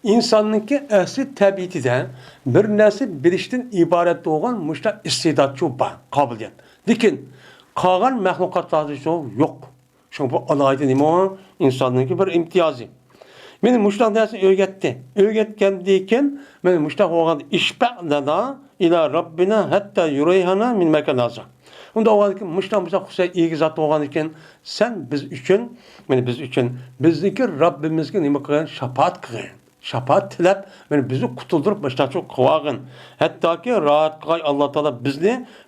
İnsanınki asli tabiatida bir narsa bilishdan iborat bo'lgan mushta iste'dodchi bor, qobiliyat. Lekin qolgan mahluqotlarda yo'q. Çünkü bu alayda nima insonning bir imtiyozi. Meni mushta narsa o'rgatgandan meni mushta bo'lgan ishba'lana ila robbina hatta yurayhana min makanaza. Unda o'g'anki mushta xusa egizat bo'lgan ekan, sen biz uchun bizniki Robbimizga nima qilgan shafaat qilgan. Şafaat tilep, bizi kutuldurup başta kıvağın. Hatta ki rahat kay Allah Teala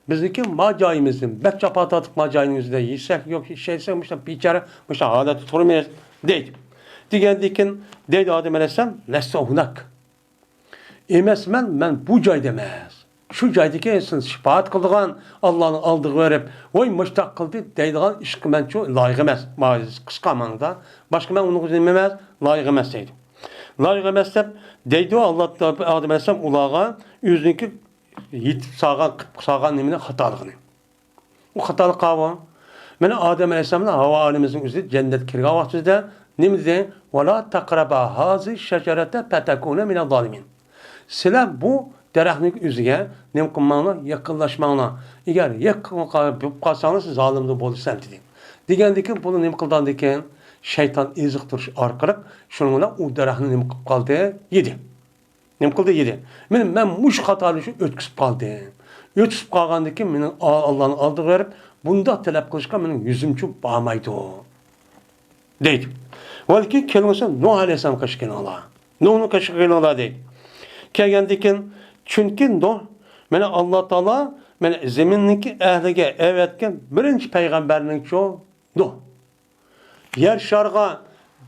bizdeki macayimizin, bek şafaat atıp macayimizde yiysek yok şeyse mışta biçare mışta hala tuturmayız deydi. Digendikin deydi Adem Aleyhisselam lesse hunak. Emes men bu cay demez. Şu caydaki insan şifaat kıldığan Allah'ın aldığı verip oy mışta kıldı deydiğen işkı men çok layık emez. Kıska manada. Başka men onu dememez layık emez deydi. Layık emezsem deydi o Allah Adem Aleyhisselam ulağa yüzünki yitip sağan nemine hatalığını. O hatalık hava. Mene Adem Aleyhisselam'la hava alemimizin üzeri cennet kirga vaxtında ne dedi? وَلَا تَقْرَبَا هَذِي شَجَرَةَ فَتَكُونَ مِنَ الظَّالِمِينَ. Sizler bu derahning üzüge nem qilmanglar, yaqinlashmanglar. Agar yaqin qalsangiz zolimlar bo'lsangiz dedi. Degandikin buni nima qildan ekan? Şeytan eziqtirish orqali shuning bilan u daraxtni nima qilib qoldi? Yedi. Nima qildi? Yedi. Men mush xatoni shu o'tkazib qoldim. O'tkazib qolgandan keyin meni Allohning oldiga berib, bunda talab qilishga mening yuzimchi bormaydi. Deydi. Balki kelmasa Nuh alayhisalom qilgan Allah. Nuhni qilgan Allah deydi. Kelgandan keyin chunki Nuh meni Alloh taolo meni zaminniki ahliga avatgan birinchi payg'ambarning shu Nuh. Yer şarga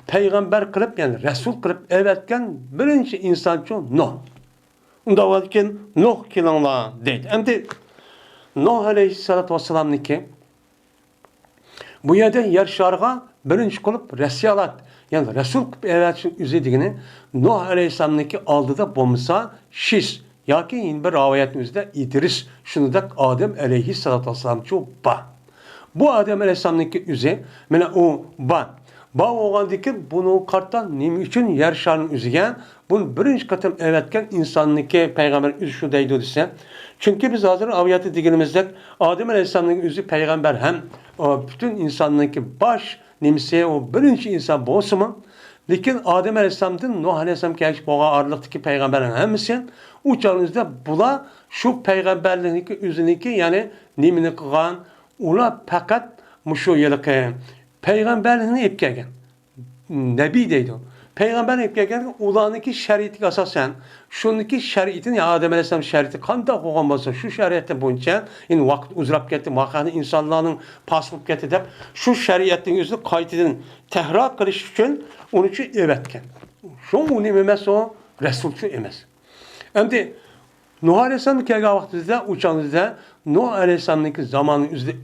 peygamber kılıp yani Resul kılıp evetken birinci insan şu Nuh. Onda varken Nuh kilanla deydi. Endi Nuh aleyhissalatu vesselam'niki bu yerde yer şarga birinci kılıp Resulat yani Resul kılıp evetken üzediğini Nuh aleyhissalami'niki aldı da bulmasa şiş. Ya ki yine bir ravayetimizde İdris şunu da Adem aleyhissalatu vesselam şu ba. Bu Adem Aleyhisselam'daki üze, mene o ba. Bağ oğandaki bunu karttan nemi için yer şarının üzügen, bunu birinci katım evetken insanlıki peygamber üzü şu deydi dese. Çünkü biz hazır aviyatı diginimizde Adem Aleyhisselam'ın üzü peygamber hem bütün insanlıki baş nemisi o birinci insan bolsa mı? Lekin Adem Aleyhisselam'dan Nuh Aleyhisselam kelip boğa ağırlıktaki peygamberin hemisi uçağınızda bula şu peygamberliğindeki üzüneki yani nemini kılan ula fakat muşu yılıkı peygamberliğini ip gelgen. Nebi deydi o. Peygamber ip gelgen ulanıki şeriatı asasen şundaki şeriatin ya Adem Aleyhisselam şeriatı kanda koğan olsa şu şeriatı boyunca in vakit uzrap gitti vakanı insanların paslık gitti dep şu şeriatın yüzünü kaydedin tehrar kılış için onun için evetken. Şu onu emez o Resulçu emez. Hem de Nuh Aleyhisselam'ın kelga vaktimizde uçağınızda Nuh Aleyhisselam'ın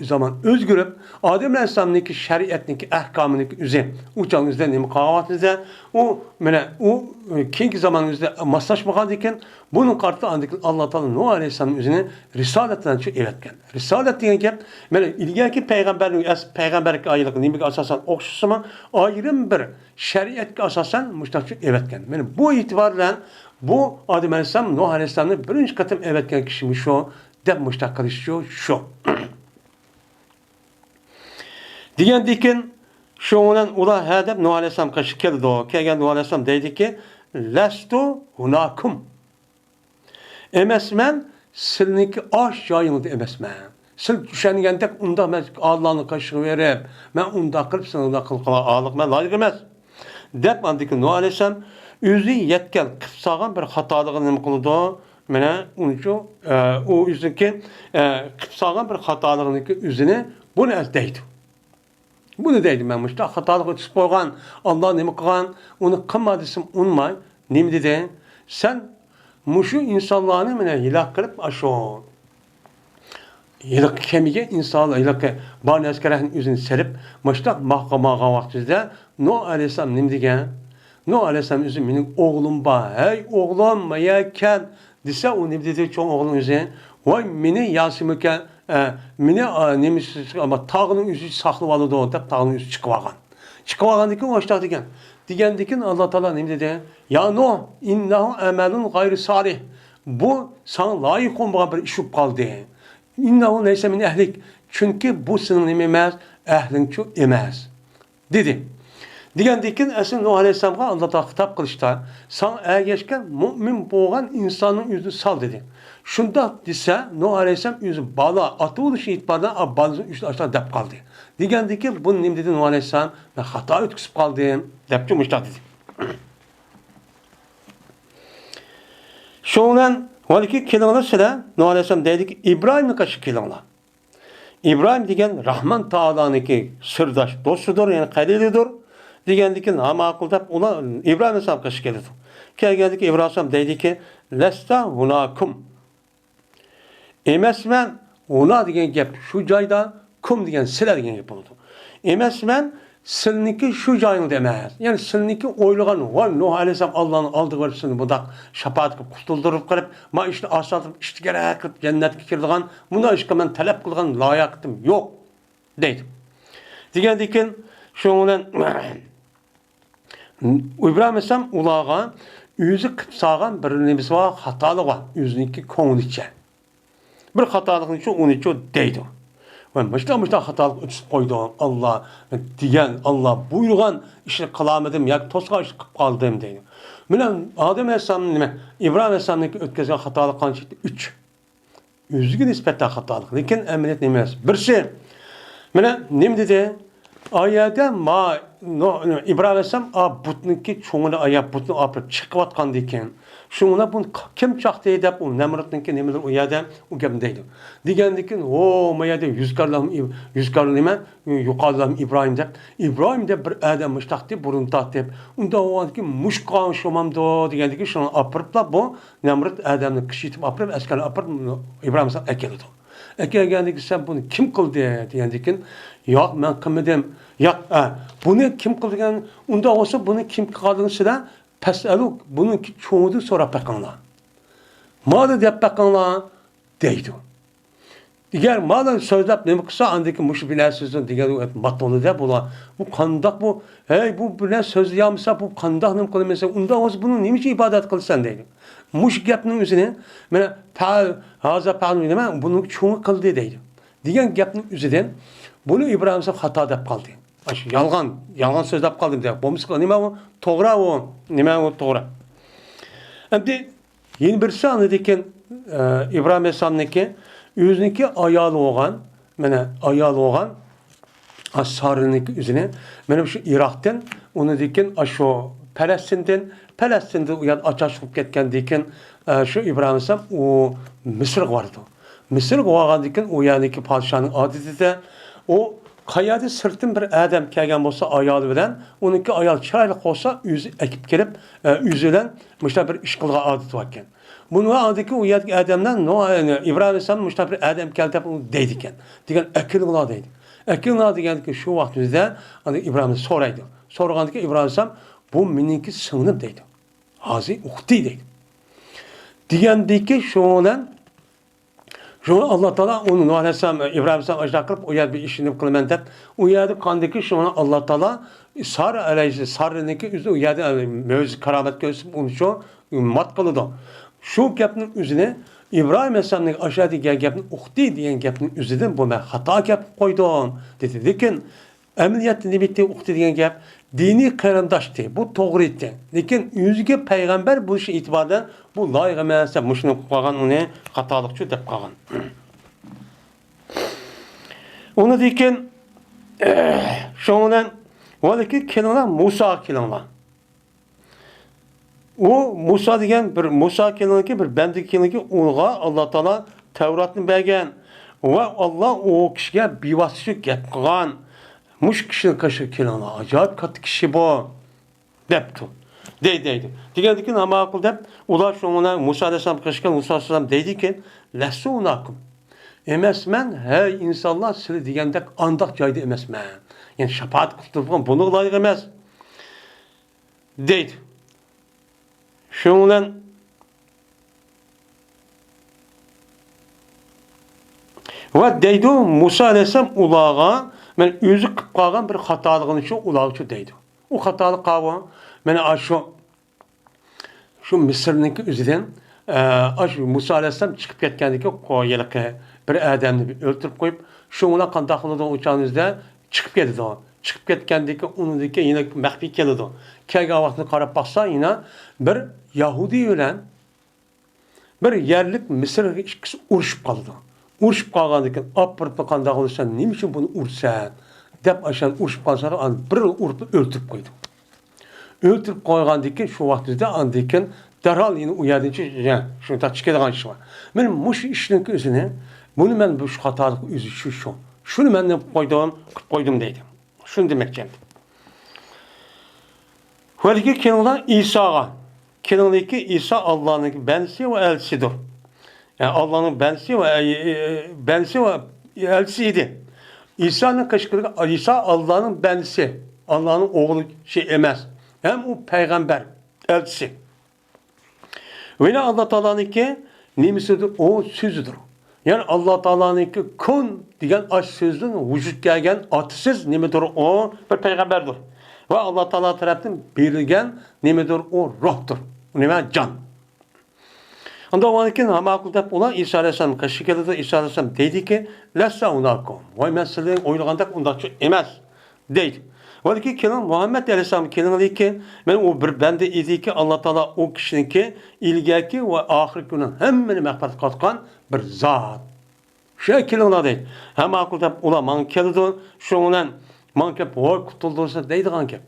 zaman özgürüp Adem Aleyhisselam'ın şeriatındaki ahkamındaki üzeri uçağınızda nemi kahvatinizde o kinki zamanınızda maslaşmakan diken bunun kartı andık Allah Teala Nuh Aleyhisselam'ın üzerine risaletten çok evetken. Risalet diyen ilgili peygamberlik aylık nemi asasen okşusama ayrım bir şeriatki asasen müştakçı evetken. Bu itibarla bu Adem Aleyhisselam, Nuh Aleyhisselam'ın birinci katım evetken kişiymiş o. Dep müştak kılışıyor şu. Diyen dikin şu olan ula hedef Nuh Aleyhisselam kaşı keldi o. Kelgen Nuh Aleyhisselam deydi ki lestu hunakum. Emesmen silniki aş yayınlıdı emesmen. Sil düşengen tek unda Allah'ın kaşı verip ben unda kılıp sınırda kılkıla ağlık ben layık emez. Dep andikin Nuh Aleyhisselam üzü yetken kıpsağın bir hatalığını mı kıldı? Mene uncu o yüzünki kıpsağın bir hatalığını üzüne bunu ez deydi. Bunu deydim ben işte hatalık ötüsü koygan Allah nemi kılgan onu kılmadısın unmay nemi dedi sen muşu insanlarını mene hilak kılıp aşağı hilak kemiğe insanlar hilak bani eskerehin yüzünü serip maçtak mahkamağa vaktizde Nuh Aleyhisselam nemi degen Nuh Aleyhisselam yüzü benim oğlum ba hey oğlum mayken dese o nemi dedi çoğun oğlun yüzü vay meni yasimıken meni nemiş ama tağının yüzü saklı valı da dep tağının yüzü çıkıvagan. Çıkıvagan diken hoştak diken. Digen diken Allah Teala nemi dedi? Ya Nuh innehu emelun gayri salih. Bu sana layık olmayan bir iş kaldı. İnnehu neyse min ehlik. Çünkü bu senin nemi emez, ehlin çok emez. Dedi. Digen diken esin Nuh Aleyhisselam'a Allah Teala hitap kılışta. Sana ergeçken mümin boğan insanın yüzünü sal dedi. Şunda dese Nuh Aleyhisselam yüzü bala atı oluşu itibardan balızın üstü aşağı dep kaldı. Digen diken bunu nem dedi Nuh Aleyhisselam ben hata ötküsüp kaldım. Depçi müştak dedi. Şundan valiki kelimler sıra Nuh Aleyhisselam dedi ki İbrahim'in kaşı kelimler. İbrahim digen Rahman Teala'nınki sırdaş dostudur yani kalilidir. Digendiki ama akılda ona İbrahim Aleyhisselam kaşı geldi. Geldi ki İbrahim Aleyhisselam dedi ki lesta hunakum. Emesmen ona diyen gap şu cayda kum diyen siler diyen yapıldı. Emesmen silniki şu cayını demez. Yani silniki oyluğun var. Nuh Aleyhisselam Allah'ın aldığı verisini bu da şapaat kılıp kutuldurup kılıp ma işte asatıp işte gerek kılıp cennet kirdiğin buna işe ben talep kılgan layıktım yok deydi. Digendiki şundan İbrahim Aleyhisselam ulağa yüzü kıpsağın bir nemisi var hatalı var. Yüzünki konu içe. Bir hatalıkın için onu için deydi. Benmışta hatalık ötüsüp koydu Allah diyen Allah buyurgan işi kılamadım ya tosqa iş kaldım deydi. Bilen Adem Aleyhisselam'ın nime İbrahim Aleyhisselam'ın ötközgen hatalık kanı çıktı 3. Yüzüge nispetle hatalık. Lekin emniyet nemesi. Birisi bilen nem dedi ayette ma İbrahim Aleyhisselam butniki çoğunu ayap butnu apıp çıkıvatkan diken. Şuna bunu kim çaktı edip o Nemrut'unki nemidir o yerde o gibi deydi. Digendikin o mayada yüzkarlığım yukarılarım İbrahim de. İbrahim de bir adam müştaktı burun tahtı. Onda o anki muşkan şomamda digendikin şunu apırıpla bu Nemrut adamını kışıtıp apırıp eskali apırıp İbrahim sen ekeledi. Ekelgendikin sen bunu kim kıldı digendikin yok ben kılmadım. Yok bunu kim kıldı yani onda olsa bunu kim kaldığını sıra Pes'eluk bununki çoğudu sonra bakanlar. Malı deyip bakanlar deydi. Diğer malan sözlep ne kısa andaki muş bilen sözün diğer matolu da bu kandak bu hey bu bilen söz yamsa bu kandak ne kılı mesela unda o bunu nimiş ibadet kılsan deydi. Muş gapning üzerine mena ta haza pa'nu nima bunu çoğu kıldı deydi. Diğer gapning üzerinden bunu İbrahim ise hata dep kaldı. Aş yalgan sözlep kaldı deydi. Bu misal nima o toğra o nima o toğra. Endi yeni bir sahne diken İbrahim Aleyhisselam'daki yüzünki ayalı olan, ayalı olan asarınki yüzüne, benim şu Irak'tan, onu diken şu Palestin'de uyan açaşıp ketken diken şu İbrahim Aleyhisselam o Mısır vardı. Mısır vardı diken o yanındaki padişahın adeti de o kayada sırtın bir adam kelgen olsa ayalı bilen, onunki ayal çıraylık olsa yüzü ekip gelip yüzülen müştah bir iş kılga adeti varken. Bunu adaki o yerdeki adamdan İbrahim Aleyhisselam müştah bir adam geldi onu deydiken. Digen ekil ola deydi. Ekil ola digen ki şu vaktimizde İbrahim soraydı. Sorgandı ki İbrahim Aleyhisselam bu mininki sığınım deydi. Hazi uhti deydi. Digendi ki şu olan Allah Teala onu Aleyhisselam İbrahim Aleyhisselam ajda kılıp o yer bir işini kılmen dep o yerde kandaki şu an Allah Teala sarınınki üzü o yerde mevzu karamet gösterip onu şu mat kılıdı. Şu gapning üzerine İbrahim Aleyhisselam'ın aşağıdaki gapning uhti diyen gapning üzerinden bu ben hata gap koydum dedi. Lekin ameliyatın bitti uhti diyen gap dini qarindoshdi. Bu to'g'ri etdi. Lekin yüzüge payg'ambar bo'lishi e'tibordan bu loyiq emas, mushuni qilgan uni xatolikchi deb qolgan. Uni lekin shundan valaki kelinglar Musa kelinglar. O Musa degan bir Musa kelinki bir bandi kelinki unga Alloh taolo Tavratni bergan va Alloh o kishiga bevosita gap qilgan. Muş kişinin kaşı kelinglar. Acayip katta kishi bu depti. Deydi. Degandikin hamma aql deb ular shunga Musa alayhisalom qilishgan Musa alayhisalom deydikin lasunakum. Emasman hey insonlar sizlar degandek andoq joyda emasman. Yani shafaat qilib buni loyiq emas. Deydi. Shundan va deydi Musa alayhisalom ularga men özü qilib qolgan bir xatoligini shu ularcha deydi. O xatolik qilgan mana shu Misrniki o'zidan shu Musa alayhisalom chiqib ketgandiki qo'yiliqi bir odamni o'ltirib qo'yib, shunga qanday qiladi o'chanizda chiqib ketdi. Chiqib ketgandiki unidagi yana maxfiy keladi. Kelgan vaqtni qarab baqsa yana bir Yahudi bilan bir yerlik Misr ikkisi urushib qoldi. Urushib qolgandan opirib qanday qilsan, nima uchun buni ursan deb aşan urushib qolsa, bir urib o'ltirib qo'ydi. O'ltirib qo'ygandan keyin shu vaqtda andikin darhol yine u yerdan shuni chiqadigan ish bor. Men mush ishning o'zini buni men bu xatolik o'zi shu. Shuni men qilib qo'ydim deydi. Shuni demoqchi. Valiki kelinglar İsa'ga. Kelinglar ki İsa Allah'ın bensi ve elçisidir. Yani Allah'ın bensi ve elçisiydi. İsa'nın kışkırığı, İsa Allah'ın bensi. Allah'ın oğlu emez. Hem o peygamber, elçisi. Ve Allah Teala'nınki nimisidir? O sözüdür. Yani Allah Teala'nınki kun diyen aş sözün vücut gelgen atsız nimidir? O bir peygamberdir. Ve Allah Teala tarafından verilgen nimidir? O ruhtur. Nime can. Onda o anki hamakul dep olan İsa Aleyhisselam kaşı geldi. İsa Aleyhisselam dedi ki lessa unakum. Vay meselenin oylagandak undakçı emez. Deydi. Valiki kelam Muhammed Aleyhisselam kelamı ki ben o bir bende idi ki Allah Teala o kişininki ilgaki ve ahir günün hemmeni mehbet katkan bir zat. Şey kelamı değil. Hamakul dep olan man keldi. Şundan man kep vay kutuldursa deydi kanki.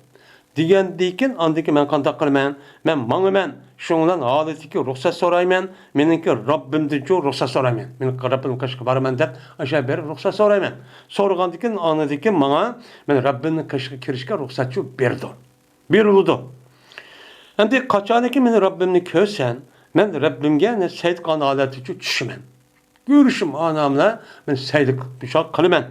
Diyen deyken andaki men kandak kılman, men manıman, şundan haletiki ruhsat sorayman, meninki Rabbimden çok ruhsat sorayman. Men Rabbim kaşık barman dep aşağı beri ruhsat sorayman. Sorgandikin anadikin bana men Rabbimden kaşık kirişke ruhsat çok berdi. Berildi. Endi kaçaniki men Rabbimni kösen, men Rabbimge ne seyit kan aleti çok düşmen. Görüşüm anamla men seyitlik düşak kılman.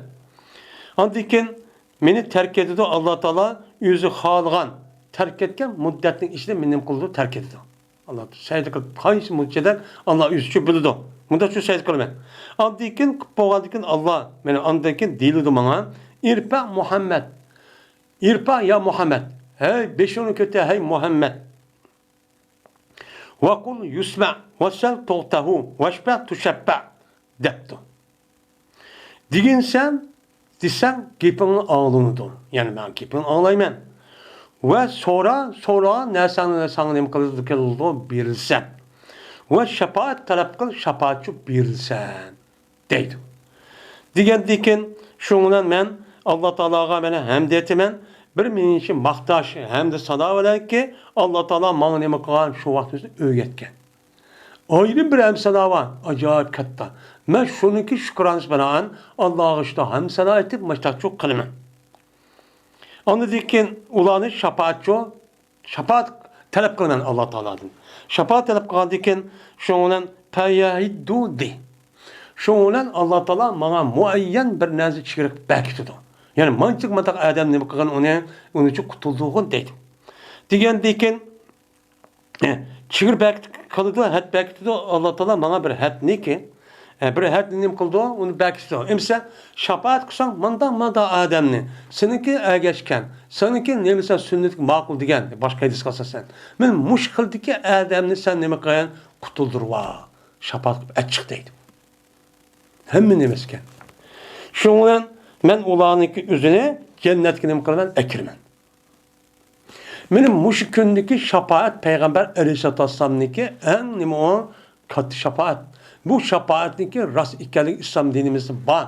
Andikin meni terk edildi Allah Teala yüzü halgan terk etken müddetinin içinde benim kulu terk edildi. Allah seyirde kılıp kayısı müddetler Allah yüzü bildi. Bunda şu şey kılmen. Andikin boğandikin Allah. Meni andikin dilidu bana. İrpa Muhammed. İrpa ya Muhammed. Hey beşonu kötü hey Muhammed. Ve kul yusma. Ve sen tuğtahu. Ve şbe tuşebbe. Deptu. Digin sen desen gepini ağlınıdın. Yani ben gepini ağlayman. Ve sonra nesani sana ne kıldı bilsen. Ve şefaat talep kıl şefaatçı bilsen. Deydi. Digen şundan ben Allah Teala'ga bana hamd etimen. Bir menin için maqtaş hem de sana veler ki Allah Teala bana nima qilgan şu vaqtimizda o'rgatgan. Ayrı bir hamsana var. Acayip katta. Ben şununki şükranız bana Allah'a işte hamsana etip maçta çok kılıman. Anladıkken ulanı şefaat talep kılınan Allah Teala'dan. Şefaat talep kılandıkken şundan payahiddu de. Şundan Allah Teala bana muayyen bir nazik şirik bekliyordu. Yani mantık adam ne bakın onu çok kurtulduğunu deydi. Digen çığır bekti kalıdı, hat bekti Allah Teala bana bir hat ne ki? Bir hat ne kıldı onu bekti. Emsa şefaat kılsan manda adamni. Seninki ergeçken, seninki ne mesela sünnet makul digen başka hadis kalsa sen. Men muşkildeki adamni sen ne kıyan kurtuldur va. Şefaat açık deydi. Hem ne mesken. Şundan men ulanıki üzerine cennetkinim kılman ekirmen. Benim muşu kündeki şefaat Peygamber Aleyhisselatü Vesselam'nınki en nime o katı şefaat. Bu şefaatniki rast ikenlik İslam dinimizde var.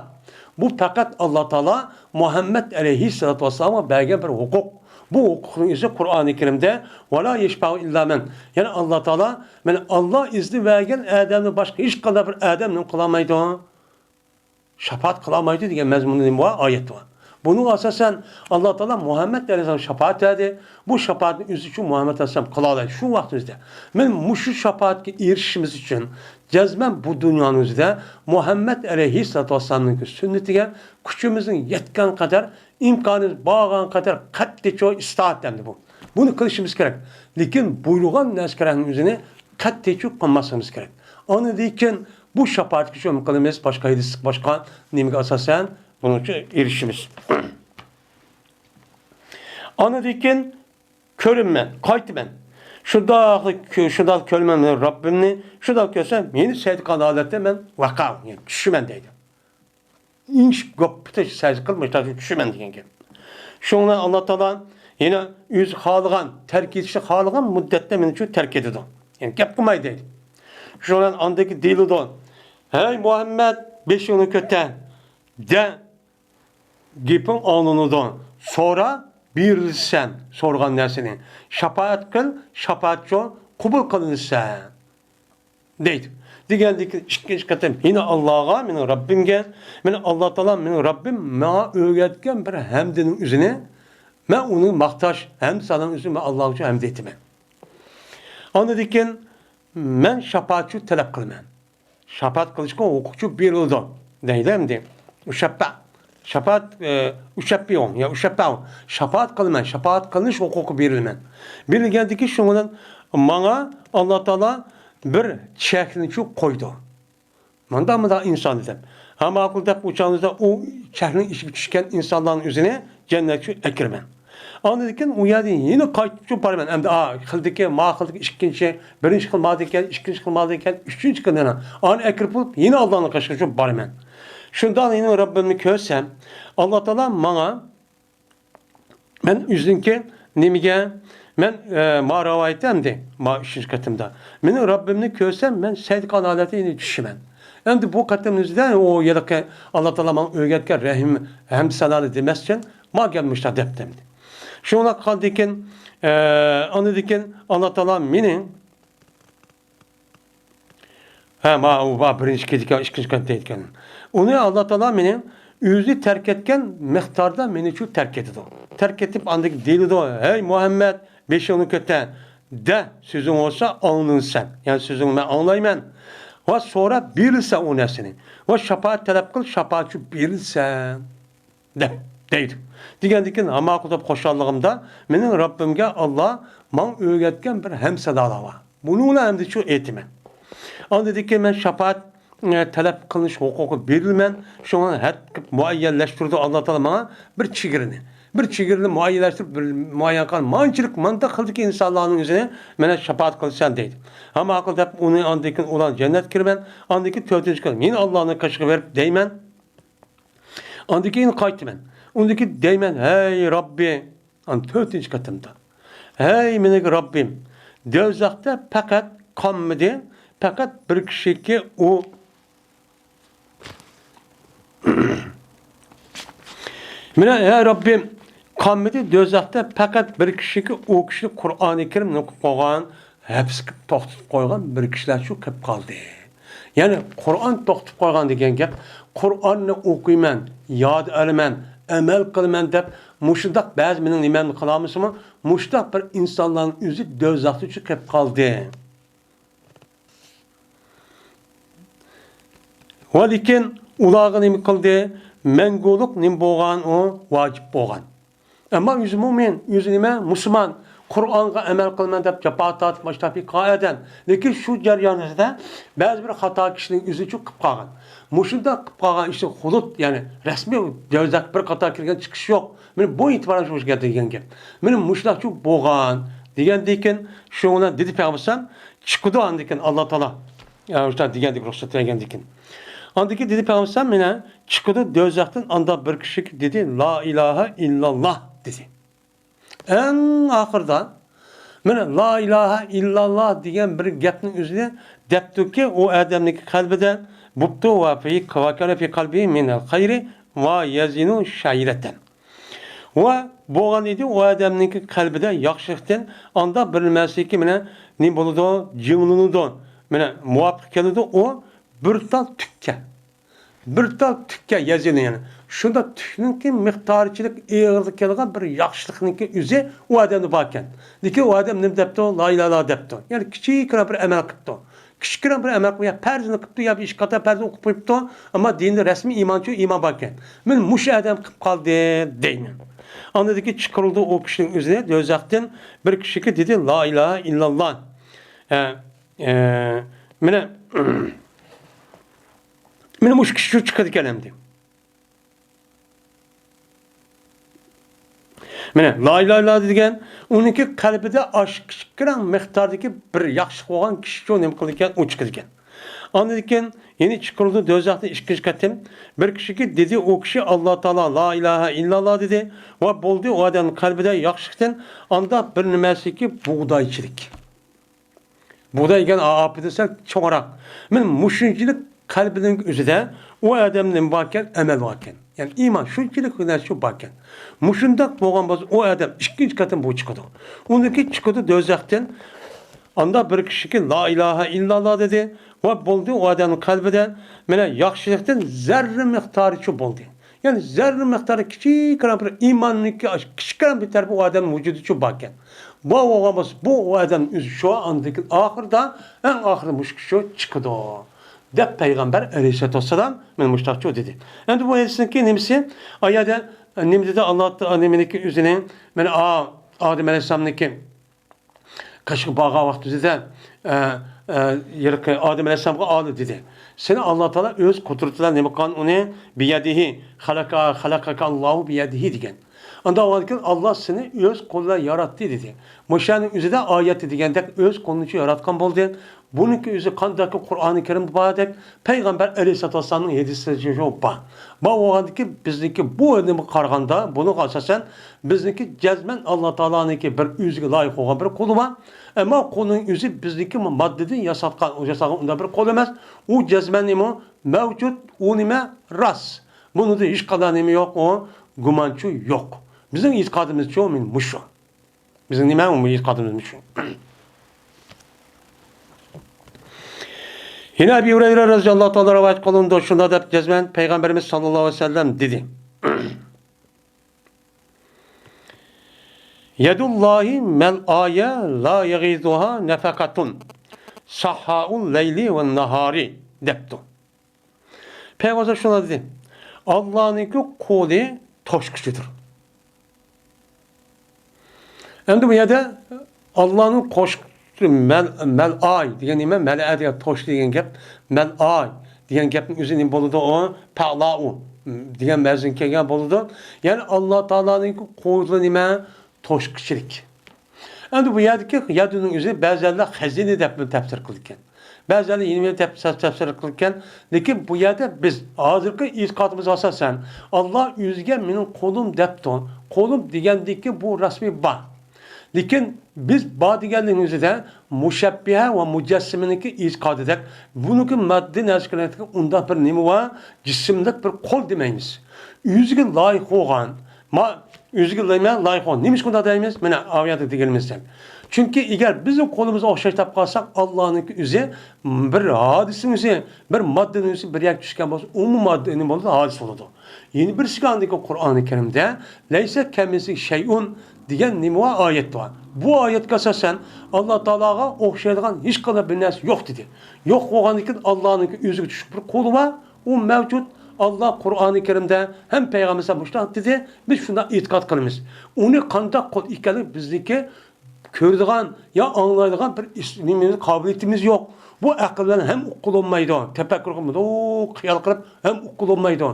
Bu fakat Allah Teala Muhammed Aleyhisselatü Vesselam'a belge bir hukuk. Bu hukukun ise Kur'an-ı Kerim'de وَلَا يَشْفَعُ illa men. Yani Allah Teala Allah izni vergen Adem'le başka hiç kadar bir Adem'le kılamaydı o. Şefaat kılamaydı diye mezmunun var, ayet var. Bunun asasen Allah Teala Muhammed Aleyhisselam şefaat dedi. Bu şefaatin yüzü için Muhammed Aleyhisselam kıladı. Şu vaktimizde. Ben şu şefaatke erişimiz için cezmen bu dünyanızda Muhammed Aleyhisselatü Vesselam'ın sünnetine küçüğümüzün yetken kadar imkanımız bağlan kadar katli çoğu istaat dendi bu. Bunu kılışımız gerek. Lakin buyruğun neskerenin yüzüne katli çoğu kılmasımız gerek. Onu deyken bu şefaat küçüğüm kılımız başka hadis başka nimge asasen bunun için erişimiz. Anladıyken körüm kaytı ben. Şurada körüm Rabbimni, şurada körsem yeni seydik adalette ben vakam, yani düşümen deydi. İnş göpte seydik kılmışlar, düşümen deyken. Şundan Allah Teala yine yüz halıgan, terk edişi halıgan müddette beni şu terk edildi. Yani gep kılmayı deydi. Şundan andaki dili de hey Muhammed 5 yılı köte de gepin anını sonra bir sen sorgan nersini şefaat kıl, şefaatçı kubul kılınırsa deydi. Digendeki ikinci katım yine Allah'a, benim Rabbimge, benim Allah Teala, benim Rabbim bana öğretken bir hamdinin üzerine ben onu maktaş hem salan üzerine Allah'a için hamd etmem. Anladıkken ben şefaatçı talep kılmam. Şefaat kılışkan hukukçu bir yılda deydim de şefaat uşappiyon ya uşappiyon şefaat kılman şefaat kılış hukuku verilmen. Bir geldi ki şundan bana Allah Teala bir çekini çok koydu. Manda da insan dedim. Ama akılda uçağınızda o çekini içip çıkan insanların üzerine cennetçi ekirmen. Anladıkken uyadı yine kayıtçı parmen. Hem de kıldaki ma kıldık ikinci birinci kılmadıyken ikinci kılmadıyken üçüncü kılmadıyken an ekirip yine Allah'ın kaşıkçı parmen. Şundan yine Rabbimi körsem Allah Teala bana ben yüzünki nimige ben ma ravayetem de ma üçüncü katımda. Benim Rabbimi körsem ben seydik adalete yine düşmem. Hem de bu katımızda o yedeki Allah Teala bana öğretken rahim hem sanalı demezken ma gelmişler deptemdi. Şuna kaldıyken anladıkken Allah Teala benim birinci kedik ikinci katıyken. Onu Allah Teala benim yüzü terk etken miktarda beni şu terk etti. Terk edip andaki dili de hey Muhammed 5 yılı köte de sözün olsa anlın sen. Yani sözün ben anlayman. Ve sonra bilirse o nesini. Ve şefaat talep kıl şefaatçı bilirse deydi. Digendeki ama kutap hoşallığımda benim Rabbimge Allah bana öğretken bir hemsedala var. Bununla hem de şu eğitime. Anladık ki ben şefaat talep qilinish huquqi berilman. Shuni had muayyanlashtirdi Alloh taolo menga bir chegirini. Bir chegirini muayyanlashtirib, bir muayyan qilgan manchilik manda qildiki insonlarning o'zini mana shafaat qilsan deydi. Hamma aql deb uni andikin ular jannat kirman, andikin 4-kun men Allohning qishig'i berib deyman. Andikin qaytman. Undaki deyman, hey Robbi, an 4-qatimda. Hey mening Robbim, do'zaxda faqat qonmidi, faqat bir kishiki u Mina ey Robbim, qonmidi do'zaxda faqat bir kishiki u kishi Qur'oni Karimni o'qib qo'ygan, hapsga to'xtatib qo'ygan bir kishilar shu kelib qoldi. Ya'ni Qur'on to'xtatib qo'ygan degan gap, Qur'onni o'qiyman, yod olaman, amal qilaman deb mushundaq ba'zi mening nimamni qilamizmi? Mushundaq bir insonlarning o'zi do'zaxda uchib kelib qoldi. Va lekin ularga nima qildi? Mangulik nim bo'lgan u vojib bo'lgan. Ammo o'zi mo'min, o'zi nima? Musulmon, Qur'onga amal qilman deb jafo tortib mashtafi qoyadan. Lekin shu jarayonida ba'zi bir xato kishining o'zi uchun qilib qolgan. Mushunda qilib qolgan ishni hudud, ya'ni rasmiy davlat bir qator kirgan chiqish yo'q. Meni bu e'tiboran shu gap degan gap. Meni mushlaqchi bo'lgan degandekin shuni dedi payg'ambar chiqdi andikin Alloh taolo. Ya o'sha degandek ruxsat bergandekin. Andaki dedi Peygamber mene çıkıdı do'zaxdan anda bir kishi dedi la ilahe illallah dedi. En ahırda mene la ilahe illallah degan bir gapning o'zida debdiki o adamning qalbida bubtu va fi qavakara fi qalbi min al-khayri va yazinu shayratan. Va bo'lgan edi o adamning qalbida yaxshilikdan anda bilmasligi mene ne bo'ladi? Jinlunudi. Mene muvofiq keladi o bir tal tükka yazını yani. Şunda tükninki miqdorichilik eğirlik kelgan bir yaxshilikniki o'zi u odamda bor ekan. Lekin u odam nima debdi? La ilaha illallah debdi. Ya'ni kichikroq bir amal qildi. Kichikroq bir amal qilib, farzini qildi, yo ish qata farzini o'qib qo'yibdi, ammo dinda rasmiy iymonchi iymon bor ekan. Men mush odam qilib qoldi deyman. Andaki chiqarildi o kishining o'zine do'zaxdan bir kishiga dedi la ilaha illallah. Mana Benim uç kişi çıkadı kelimdi. Mene la ilahe illallah degan uniki qalbida oshkiran miqdordagi bir yaxshi bo'lgan kishi nima qilgan u chiqdi ekan. Ondan keyin yeni chiqildi do'zaxda ikkinchi qatim bir kishiga dedi u kishi Alloh taolo la ilahe illallah dedi va bo'ldi u odam qalbida yaxshilikdan onda bir nimasiki bug'doychilik. Bug'doy degan apida cho'roq. Men mushunchilik kalbinin özüde o adamın varken emel varken. Yani iman şunçilik kadar şu varken. Muşundak boğan bazı o adam ikinci katın bu çıkıyordu. Ondaki çıkıyordu do'zaxdan. Anda bir kişi ki la ilahe illallah dedi. Ve buldu o adamın kalbiden mene yaxşılıktan zerre miktarı şu buldu. Yani zerre miktarı küçük bir imanlık küçük bir tarafı o adamın vücudu şu varken. Bu oğamız bu o adamın şu andaki ahırda en ahırda muş şu çıkıyordu. Dep Peygamber Aleyhisselatü Vesselam men muştakçı dedi. Yani bu hadisinki nemsi ayada nemde de Allah Teala'nınki üzerine men Adem Aleyhisselam'nınki kaşık bağa vakti de Adem Aleyhisselam'a ağlı dedi. Seni Allah Teala öz kudretiyle ne bakan onu biyadihi halakaka Allahu biyadihi diyen. Anda o vakit Allah seni öz koluyla yarattı dedi. Muşanın üzerinde ayet degende öz kolunu yaratkan boldu. Bununki özü kandaki Kur'an-ı Kerim bağırdık. Peygamber Aleyhisselatü Vesselam'ın hadisleri yok ba. Ba o vakit bizdeki bu önemi karganda bunu asasen bizdeki cezmen Allah Teala'nınki bir üzgü layık olan bir kolu var. Ama konunun üzü bizdeki maddeden yasatkan onda bir kol emez. O cezmen nemi mevcut, o nemi ras. Bunu da hiç kadar nemi yok, o gumançı yok. Bizim itikadımız çoğumun Bizim nemi o itikadımız muşu. Yine Ebu Hureyre radıyallahu ta'ala rivayet kılındı. Şunda da cezmen Peygamberimiz sallallahu aleyhi ve sellem dedi. Yedullahi mel'aye la yegizuha nefekatun sahhaul leyli ve nahari deptu. Peygamber şuna dedi. Allah'ınki kolu toş gücüdür. Hem de bu yerde Allah'ın koş mel'ay degan nima? Mel'a degan tosh degan gap. Mel'ay degan gapning o'zi nima bo'ladi? O pa'lau degan mazmun kelgan bo'ladi. Ya'ni Alloh taolaning qo'li nima? To'shqichilik. Endi bu yerdagi yaduning o'zi ba'zanlar xazina deb tafsir qilgan. Ba'zanlar yeni tafsir qilgan. Lekin bu yerda biz hozirgi e'tiqodimiz asosan Alloh o'ziga mening qo'lim debdi. Qo'lim degandiki bu rasmiy bor. Lekin biz ba deganligimiz o'zida mushabbiha va mujassimniki e'tiqodida buniki maddi narsalarga unda bir nima va jismlik bir qo'l demaymiz. O'ziga loyiq bo'lgan o'ziga loyiq bo'lgan. Nima shunda deymiz? Mana oyatda deganimizdan. Chunki agar bizning qo'limizni o'xshash topib qolsak, Allohniki o'zi bir hodisaning o'zi, bir moddaning o'zi bir yak tushgan bo'lsa, umumiy moddaning bo'lsa hodisa bo'ladi. Yeni bir sigandagi Qur'oni Karimda laysa kamisi shay'un degan nima oyat bor. Bu oyatga asosan Alloh taologa o'xshaydigan hech qanday bir narsa yo'q dedi. Yo'q bo'lgandan Allohniki o'ziga tushib bir qo'li bor, u mavjud. Allah Qur'oni Karimda ham payg'ambar sallallohu dedi. Biz shunday e'tiqod qilamiz. Uni qanday qo'l ekanini bizniki ko'radigan ya anglaydigan bir ismimiz qobiliyatimiz yo'q. Bu aql bilan ham uqulolmaydi. Tafakkur qilmaydi, xiyol qilib ham uqulolmaydi.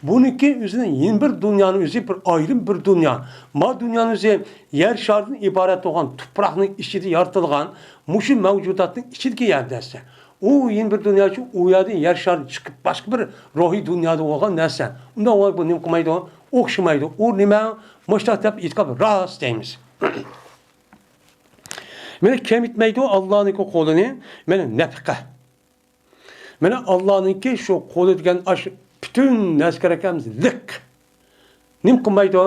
Buniki o'zining yeni bir dunyoning o'zi bir ayrim bir dunyo. Ma dunyoning o'zi yer sharidan iborat bo'lgan tuproqning ichida yaratilgan mushu mavjudotning ichidagi yerdasi. O yeni bir dünya için o yerden yer şarı çıkıp başka bir ruhi dünyada olan narsa. Ondan o bu nima qilmaydi, o'xshamaydi. O nima mushtaq deb e'tiqod rost deymiz. Mana kim etmaydi Allohning qo'lini, mana nafqa. Mana Allohninki shu qo'li degan bütün naskar akamiz lik. Nima qilmaydi?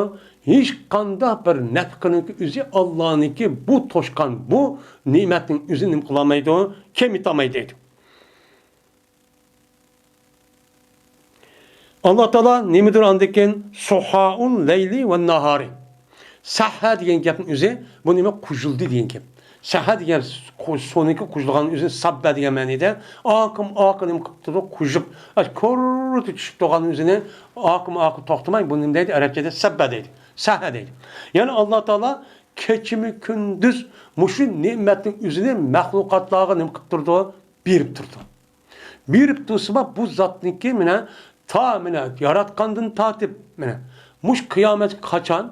Hech qanday bir nafqaning o'zi Allohniki bu to'shqan, bu ne'matning o'zi nima qilmaydi, kim etamaydi deydi. Allah Taala nimadir andekin suhaun leyli ve nahari. Sahha degan gapning o'zi bu nima qo'shildi degan gap. Sahha degan soniki qo'shilgan o'zi sabba degan ma'noda oqim nima qilib turib qo'shib, ko'rib tushib turgan o'zini oqim to'xtamay bu nima deydi? Arabchada sabba deydi. Sahha deydi. Ya'ni Alloh taolo kechimi kunduz mushu ne'matning o'zini mahluqotlarga nima qilib turdi? Berib turdi. Berib tursa bu zotniki mana ta mana yaratgandan tatip mana mush qiyomat qachon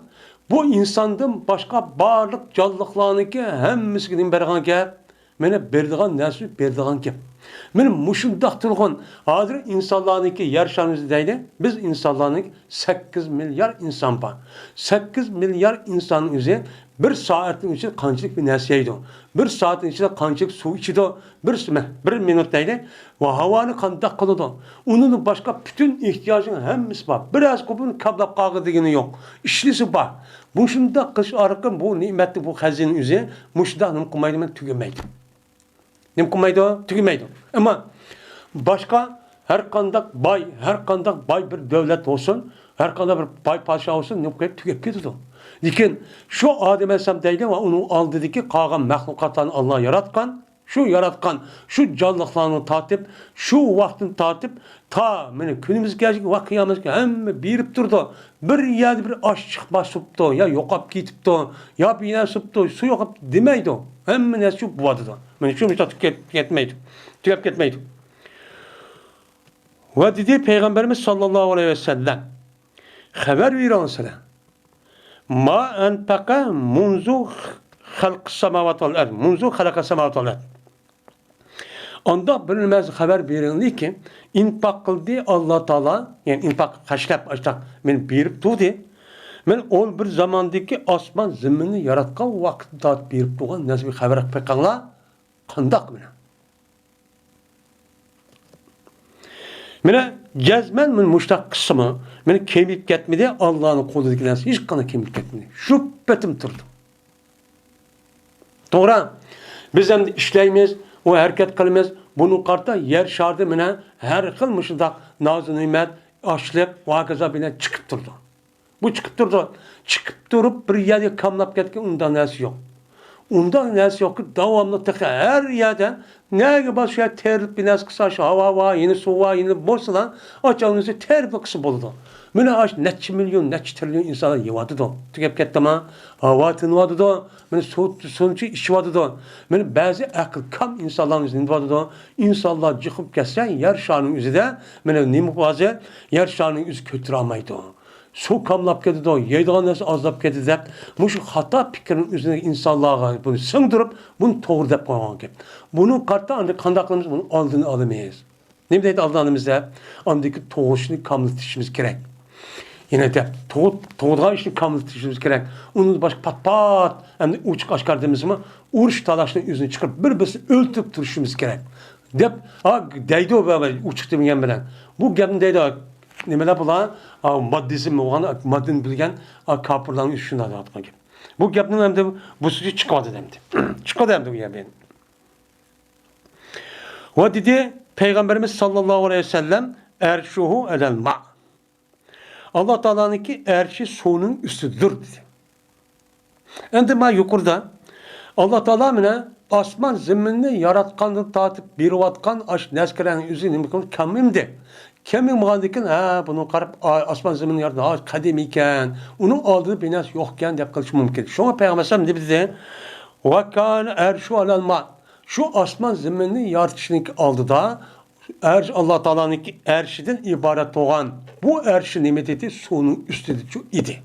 bu insondan boshqa barliq jonliqlarniki hammasiga nima bergan gap? Mana berdigan narsa berdigan gap. Mana mushundaq turgan hozir insonlarniki yer shanimiz deydi. Biz insonlarning 8 milyar inson bor. 8 milyar insonning o'zi bir soatning ichida qanchalik bir narsa yeydi. Bir soatning ichida qanchalik suv ichidi. Bir minut deydi. Va havoni qanday qiladi. Uning boshqa bütün ehtiyojini hammasi bor. Biraz ko'pini qablab qoldi degani yo'q. Ishlisi bor. Bu shunda qish orqan bu ne'matni bu xazina o'zi mushda nima qilmaydi, tugamaydi. Nima qilmaydi? Tugamaydi. Ama başka her qanday bay bir devlet olsun, her qanday bir bay padişah olsun, ne kadar tükep gidiyor. Lakin şu Adem Aleyhisselam deydi ve onun aldığındaki qolgan mahlukatlarını Allah yaratkan, şu canlıqlarını tatip, şu vaqtini tatip, ta meni kunimizga kelgan va qiyomatga hamma berib turdi. Bir yerda bir osh chiqmasibdi, ya yo'qolib ketibdi, ya bina subdi, su yo'qolib demaydi. Hamma narsa shu bo'ladi. Mana shu tugab ketmaydi. Va dedi Peygamberimiz sallallahu aleyhi ve sellem haber verin sana. Ma anfaqa munzu xalqis samawati vel ard. Munzu xalaqas samawati vel ard. Onda bilinmez haber verildi ki infak qildi Allah Taala, yani infak hashlab açtaq men berib turdi. Men ol bir zamandaki osmon zaminni yaratgan vaqtda berib turgan narsaga xabar qilganlar qandoq meni? Mene cezmen men muştaq kısmı meni kemip ketmedi Allah'ın qo'lidagi narsa hech qanday kemip ketmedi. Shu betim turdi. To'g'ri. Biz ham ishlaymiz, o harakat qilamiz. Bunun qarta yer sharida mena har xil mushundaq noz-ne'mat, ochlik va hokazo bilan chiqib turdi. Bu chiqib turib bir yerga kamlab ketgan undan narsa yo'q. Undan nersi yok ki devamlı her yerden neye başka terip bir nes kısa hava var, yeni su var, yeni boşsalan açağınızı terip kısa buludu. Mene aç neçi milyon, neçi trilyon insanlar yavadı da. Tükep kettim ha. Hava tınvadı da. Mene sonucu işi vadı da. Mene bazı akıl kam insanların üzerinde vadı da. İnsanlar çıkıp geçsen yer şanın üzerinde. Mene nemi bazı yer şanın üzü kötü almaydı. Su kamlap ketdi da, yeydiğen narsa azlap ketdi dep, muşu hata fikrin üzerine insanlarga bunu sığdırıp, bunu doğru dep koygan gep. Bunun kartta anda kandaklarımız bunun aldığını alamayız. Ne deydi aldığımız dep? Andaki doğuşunu kamlatışımız gerek. Yine de doğduğun işini kamlatışımız gerek. Onun başka pat pat, hem de uçuk aşkardığımız mı, uğruş talaşının yüzünü çıkarıp birbirisi öldürüp duruşumuz gerek. Dep, deydi o böyle uçuk demeyen bilen. Bu gebin deydi nimeler bulan maddesi mi olan maddini bilgen kapırların üstüne atkan gibi. Bu gapning hem de bu suçu çıkmadı demdi. Çıkmadı hem de bu yani. O dedi Peygamberimiz sallallahu aleyhi ve sellem erşuhu elel ma. Allah Teala'nın ki erşi suyun üstüdür dedi. Hem de ma yukarıda Allah Teala mine asman zeminini yaratkanını tatip bir vatkan aş neskerenin üzerine mikron kamimdi. Kemin muğandikin bunu karıp asman zeminini yarattı. Kadim iken, onun aldığı binas yokken de kılış mümkün. Şuna Peygamber sallallahu aleyhi ve sellem dedi. Ve kâne erşu alel ma. Şu asman zeminini yaratışını aldı da Allah Teala'nın erşiden ibaret olan bu erşi nimeteti suyun üstüdür idi.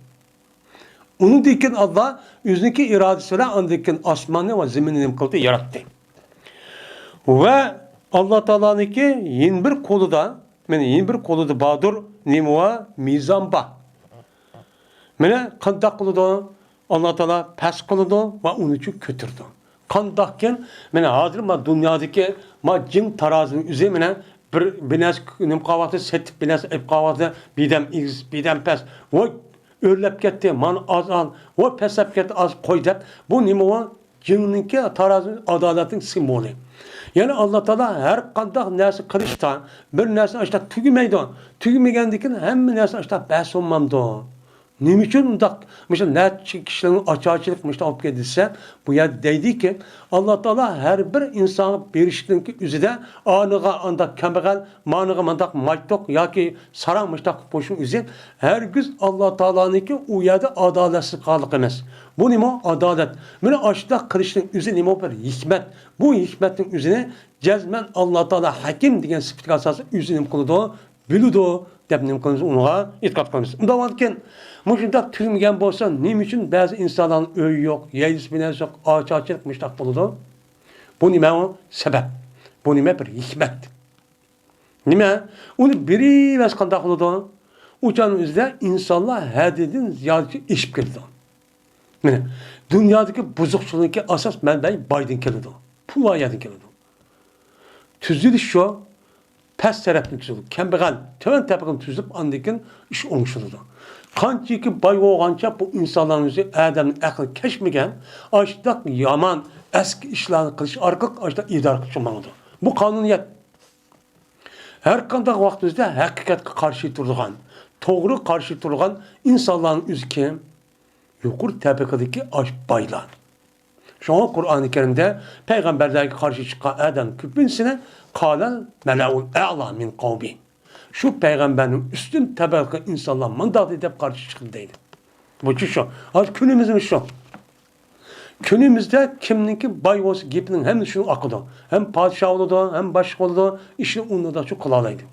Onun dikin Allah yüzündeki iradesiyle andikin asmanı ve zeminini kıldı, yarattı. Ve Allah Teala'nın ki 21 kolu da, yani 21 kolu da badur nimuva mizamba. Mene kandak kolu da Allah Teala pes kolu da ve onun için kötürdü. Kandakken mene hazır ma dünyadaki ma cin tarazının üzerine bir binas nimkavatı set binas epkavatı bidem iz bidem pes ve örlep ketdi, man az al, o pesep ketdi az koy dep. Bu nima cinninki tarazının adaletin simvolu. Yani Allah Teala her kandak nersi kılışta, bir nersi işte tügümeydi. Tügümegendikin hem nersi işte bes olmamdı. Ne için da mesela ne kişilerin açıkçılık mesela alıp gedilse bu ya deydi ki Allah Teala her bir insanı beriştinki üzüde anıga anda kembegal manıga mandak maytok ya ki saranmıştak boşun üzü her güz Allah Teala'nın ki uyada adaletsiz kalık emez. Bu nimo adalet. Böyle aşıda kılışın üzü nimo bir hikmet. Bu hikmetin üzerine cezmen Allah Teala hakim diyen sıfat asası üzünim kılıdı, bilüdü. Depnim konusu ona itikat konusu. Bunda varken muşunda tüyümgen bolsa nim için bazı insanların öğü yok, yeğis bines yok, açıkçılık müştak buludu. Bu nime o sebep. Bu nime bir hikmet. Nime? Onu biri veskandak kılıdı. Uçanın üzerinde insanlar hededin ziyadeti iş girdi. Yani dünyadaki bozukçuluğun ki asas menbeyi Biden kelidi. Pula yedin kelidi. Tüzülü şu pes tarafını tüzülüp, kembegal, tön tepkin tüzülüp andikin iş olmuşludu. Kançı ki bay oğanca bu insanların üzeri Adem'in aklı keşmegen, açtık yaman, eski işlerini kılış, arkık açtık idare kılışmalıdır. Bu kanuniyet. Her kandak vaktimizde hakikat karşı durduğun, doğru karşı durduğun insanların üzeri kim? Yukur tepekadaki aş baylar. Şu an Kur'an-ı Kerim'de peygamberlerine karşı çıkan Adem küpünsine kâlel melâul e'lâ min kavmi. Şu peygamberin üstün tabaka insanlar mandat edip karşı çıkın değil. Bu şu. Az günümüzün şu. Günümüzde kimninki bay olsa gibinin hem şunu akıdı. Hem padişah oldu, hem başlık oldu. İşte onunla da çok kolalaydı.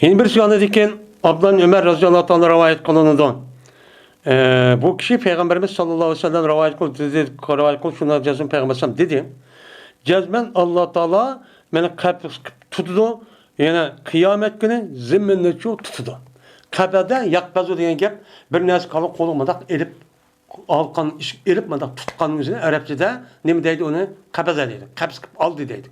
Yeni bir şu anda diken Abdullah Ömer radıyallahu anh rivayet kılındı. Bu kişi Peygamberimiz sallallahu aleyhi ve sellem rivayet kıldı. Şuna cezim Peygamber dedi. Cezmen Allah Teala beni tutudu. Yani kıyamet günü zimminle çok tutudu. Kabede yakbazı diyen gep bir nesi kalı kolumadak elip alkan elip madak tutkanın üzerine Arapçada ne deydi onu kabeze dedi. Kabz aldı dedi.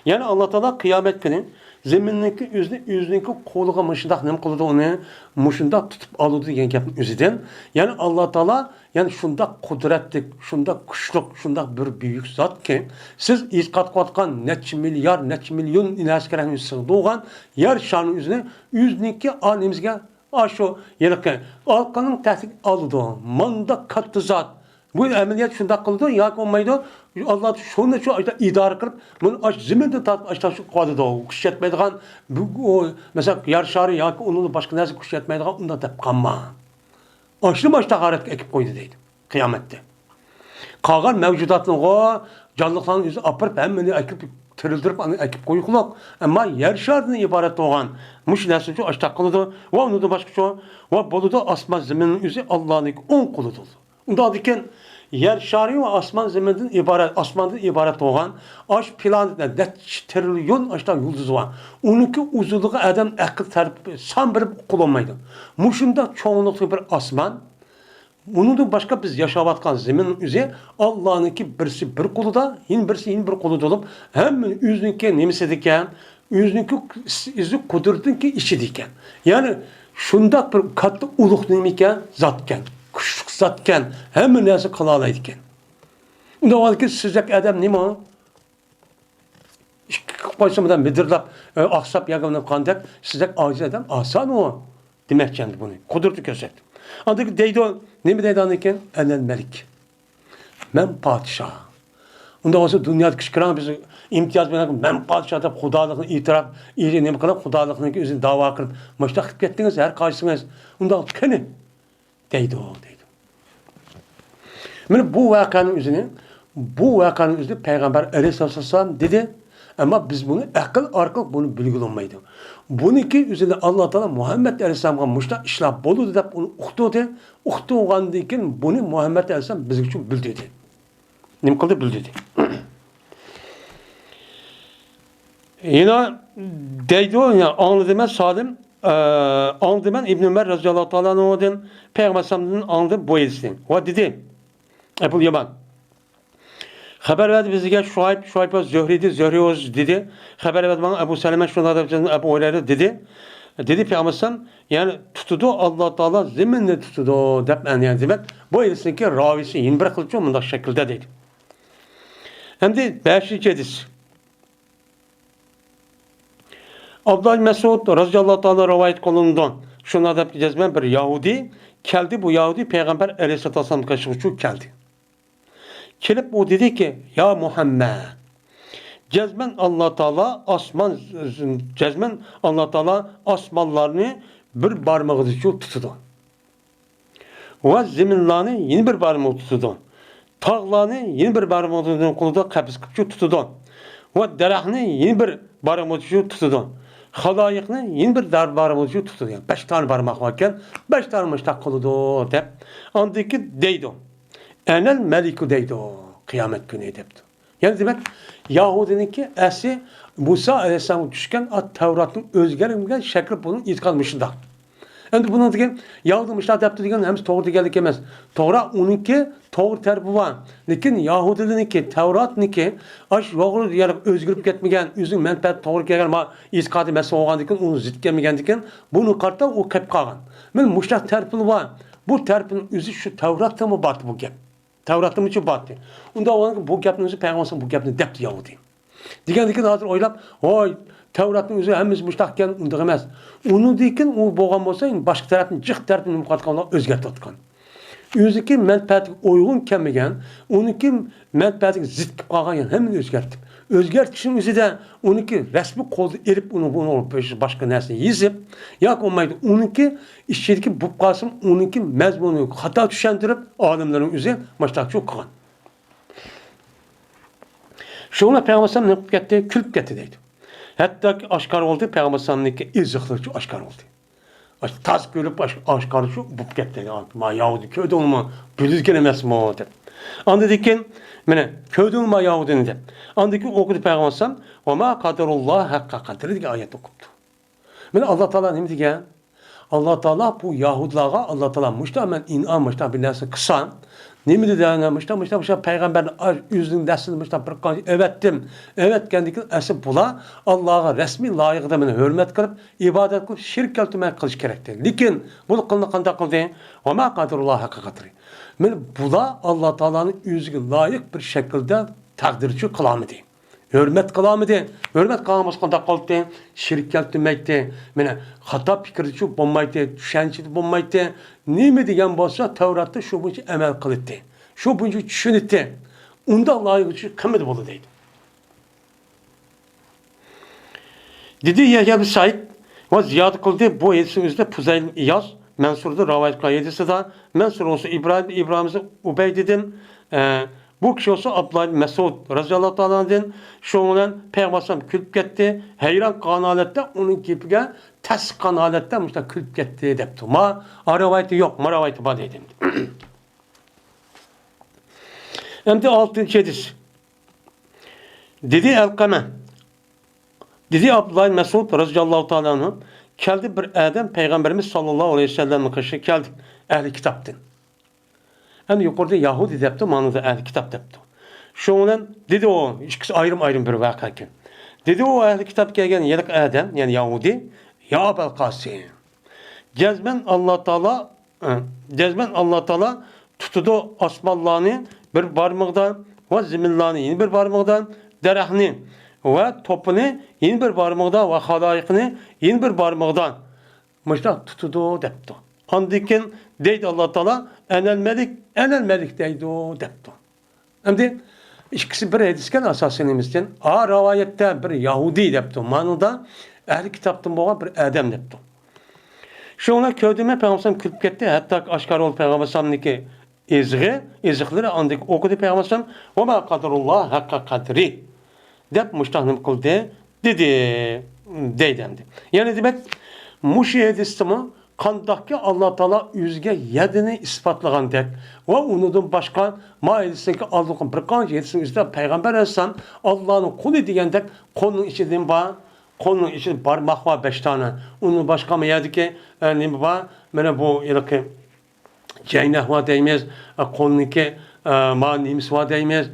Yani Allah Teala kıyamet günü zemindeki yüzündeki koluğa mışındak ne koluda onu mışındak tutup aldı diyen gepin üzüden. Yani Allah Teala yani şunda kudretlik, şunda kuşluk, şunda bir büyük zat ki siz iskat katkan neçi milyar, neçi milyon inaskeren üstüne doğan yer şanın üzerine yüzündeki annemizge Aşo yelken alkanın tahtik aldı. Manda kattı zat. Bu ameliyat şunda kıldı ya olmaydı. Allah şunu şu işte idare kılıp bunu aç ziminde tat açta şu koydu da kuşatmaydigan bu mesela yarşarı ya onu başka neresi kuşatmaydigan onda tep kanma. Aşlı başta garet ekip koydu deydi. Kıyamette. Kalan mevcudatın o canlıların yüzü apırıp hemmeni ekip tirildirip ekip koyukluk. Ama yer şartından ibaret olan muş nesli şu açta kılıdı. Ve onu da başka şu ve boluda asma zeminin yüzü Allah'ın 10 kuludur. Onda adıken yer şarı ve asman zeminden ibaret olan aş planetinde det trilyon aştan yıldız var. Onunki uzunluğu adam akıl terip san birip kullanmaydı. Muşunda çoğunluklu bir asman. Bunun da başka biz yaşavatkan zemin üzeri Allah'ınki birisi bir kulu da, birisi bir kulu olup hem yüzünki nemisi diken, yüzünki izi kudretinki işi diken. Yani şunda bir katlı uluk nemiken zatken, kuşluk zatken, hem nesi kalalaydiken. Onda var ki sizek adam neymi o? Koysamadan medirlap, aksap yagamdan kandak, sizek aciz adam asan o. Demek kendi bunu. Kudreti gösterdi. Andaki deydi o, ne mi deydi anlayken? Enen melik. Men padişah. Onda olsa dünyada kışkıran bizi imtiyaz veren, men padişah da hudalığını itiraf, iyice ne mi kadar hudalığını ki özünü dava kırıp, maçta kıp gettiniz, her karşısınız. Onda kene? Deydi o, deydi. Yani bu vakanın üzerine Peygamber Aleyhisselam dedi, ama biz bunu akıl bunu bilgilenmeydi. Bununki üzerinde Allah Teala Muhammed Aleyhisselam'a muşta işlap bolu deyip onu uqtudu. Uqtuğandayken bunu Muhammed Aleyhisselam bizim için bildirdi. Nim kıldı bildirdi. Yine deydi o ya anladı ben Salim anladı ben İbn Ömer radıyallahu teala anh'dan Peygamber Aleyhisselam'ın anladı bu edilsin. O dedi Ebu Yaman haber verdi bizge Şuayb o Zöhri o dedi. Haber verdi bana Ebu Seleme şuna da Ebu Hureyre dedi. Dedi Peygamber yani tutudu Allah Teala zeminle tutudu dep yani demek. Bu hadisindeki ravisi yine bir kılıçı bundan şekilde dedi. Hem de 5. hadis. Abdullah Mesud radıyallahu teala rivayet kılından şuna da cezmen bir Yahudi geldi bu Yahudi Peygamber Aleyhisselatü Vesselam karşısına geldi. Kelip o dedi ki ya Muhammed cezmen Allah Teala asmanlarını bir parmağıdır tutudu. Ve zeminlerini yeni bir parmağı tutudu. Tağlarını yeni bir parmağıdır kuluda kapıs kıpçı tutudu. Ve derahını yeni bir parmağıdır tutudu. Halayıkını yeni bir parmağıdır tutudu. Yani 5 tane parmak varken 5 tane müştak kuludu deyip andaki deydi. Enel meliku deydi o kıyamet günü edipti. Yani demek Yahudi'ninki esi Musa Aleyhisselam'a düşken Tevrat'ın özgürlüğünden şekli bunun itkalmışında. Yani bunun diken Yahudi müştak yaptı diken hem doğru geldik emez. Tevrat onunki doğru terbi var. Lakin Yahudi'ninki Tevrat'ninki aş doğru diyerek özgürlük getmegen üzün menfaat doğru gelgen ma iskadı mesela olgan diken onu zit gelmegen diken bunu kartta o kep kalgan. Men müştak terbi var. Bu terbinin üzü şu Tevrat'ta mı battı bu gep? Tevrat'ta mı için battı? Onda olan ki bu gepin üzü Peygamber bu gepini depti Yahudi. Diken hazır oylap, oy Tevrat'ın üzü hemiz müştakken unda emez. Onu diken o boğan olsa başka tarafın cık tarafını mukatkanlar özgert atkan. Üzüki menfaatlik uygun kemigen, onunki menfaatlik zit kalgan yani hemen özgertip. Özgert kişinin üzü de onunki resmi kolda erip bunu başka nesne yizip, yak olmaydı onunki işçilik bu kasım onunki mezmunu hata düşendirip adamların üzü maçtak çok kalgan. Şuna Peygamber ne gitti? Külüp gitti deydi. Hatta ki aşkar oldu Peygamber'ninki izzıklıcı aşkar oldu. Tas görüp aşkar şu bu gitti. Ma Yahudi köyde olma bilirken emez mi o dedi. Anladıkken mene köyde olma Yahudini de. Anladıkken okudu Peygamber ve ma kaderullah hakka kaderi diye ayet okudu. Mene Allah Teala ne diye? Allah Teala bu Yahudilara Allah Teala müştamen inanmışlar bir neyse kısan. Ne mi dedi anlamışlar peygamberin yüzünün desilmişler evettim. Evet kendikin esip bula Allah'a resmi layıkda beni hürmet kılıp ibadet kılıp şirk keltümek kılış gerektir. Lakin bunu kılını kanda kıldı. Ve ma kaderullah hakka kaderi. Bula Allah Teala'nın yüzüne layık bir şekilde takdirçi kılamı diyeyim. Hürmet kılamıdı. Hürmet kılamasında kaldı. Şirk keltirmeydi. Mene hata fikirci bulmaydı. Düşünceli bulmaydı. Neymi degan bolsa Tevrat'ta şu bunca emel kılıdı. Şu bunca düşünüldü. Onda layıkçı kımıdı bolu deydi. Dedi Yahya bin Said ve ziyade kıldı bu edisimizde Fuzayl İyaz Mensur'da rivayet kayedisi da Mensur olsa İbrahim'e Ubey dedim. Bu kişi olsa Abdullah Mesud radıyallahu ta'ala'dan şoğunan Peygamber külüp gitti. Heyran kanalette onun gibige ters kanalette işte külüp gitti depti. Ma rivayeti yok. Ma rivayeti var dedim. Hem de 6. hadis. Dedi Elkame. Dedi Abdullah Mesud radıyallahu ta'ala geldi bir adam Peygamberimiz sallallahu aleyhi ve sellem'in karşısına geldi. Ehli kitaptın. Yani yukarıda Yahudi depti, manada ehli kitap depti. Şoğunan dedi o, ikisi ayrım bir vaka ki. Dedi o ehli kitap gelgen yedik adam, yani Yahudi, ya Abel Kasim. Cezmen Allah Teala tutudu asmallahını bir parmağından ve zimillahını yeni bir parmağından derahını ve topunu yeni bir parmağından ve halayıkını yeni bir parmağından müştak tutudu depti. Andikin deydi Allah Teala enel melik deydi o depti. Hem de ikisi bir hadisken asasınımızdan rivayette bir Yahudi depti. Manada ehli kitaptan boğan bir adam depti. Şuna köydüme Peygamber külüp gitti. Hatta aşkar ol Peygamber'niki ezikleri andık okudu Peygamber ve ma kaderullah hakka kadri dep müştahnim kıldı dedi deydemdi. Yani demek müşahedistimi kandaki Allah Teala yüzge yedini ispatlagan dek ve unudun başka maidesindeki aldığın bir kanca yetsin üstüne Peygamber Aleyhisselam Allah'ın kulu diyendek konunun içinden bağ konunun içinde parmak var 5 tane. Onun başka mı yedi ki ne var? Bana bu ilaki ceynah var değmez. Konunki manimiz var değmez.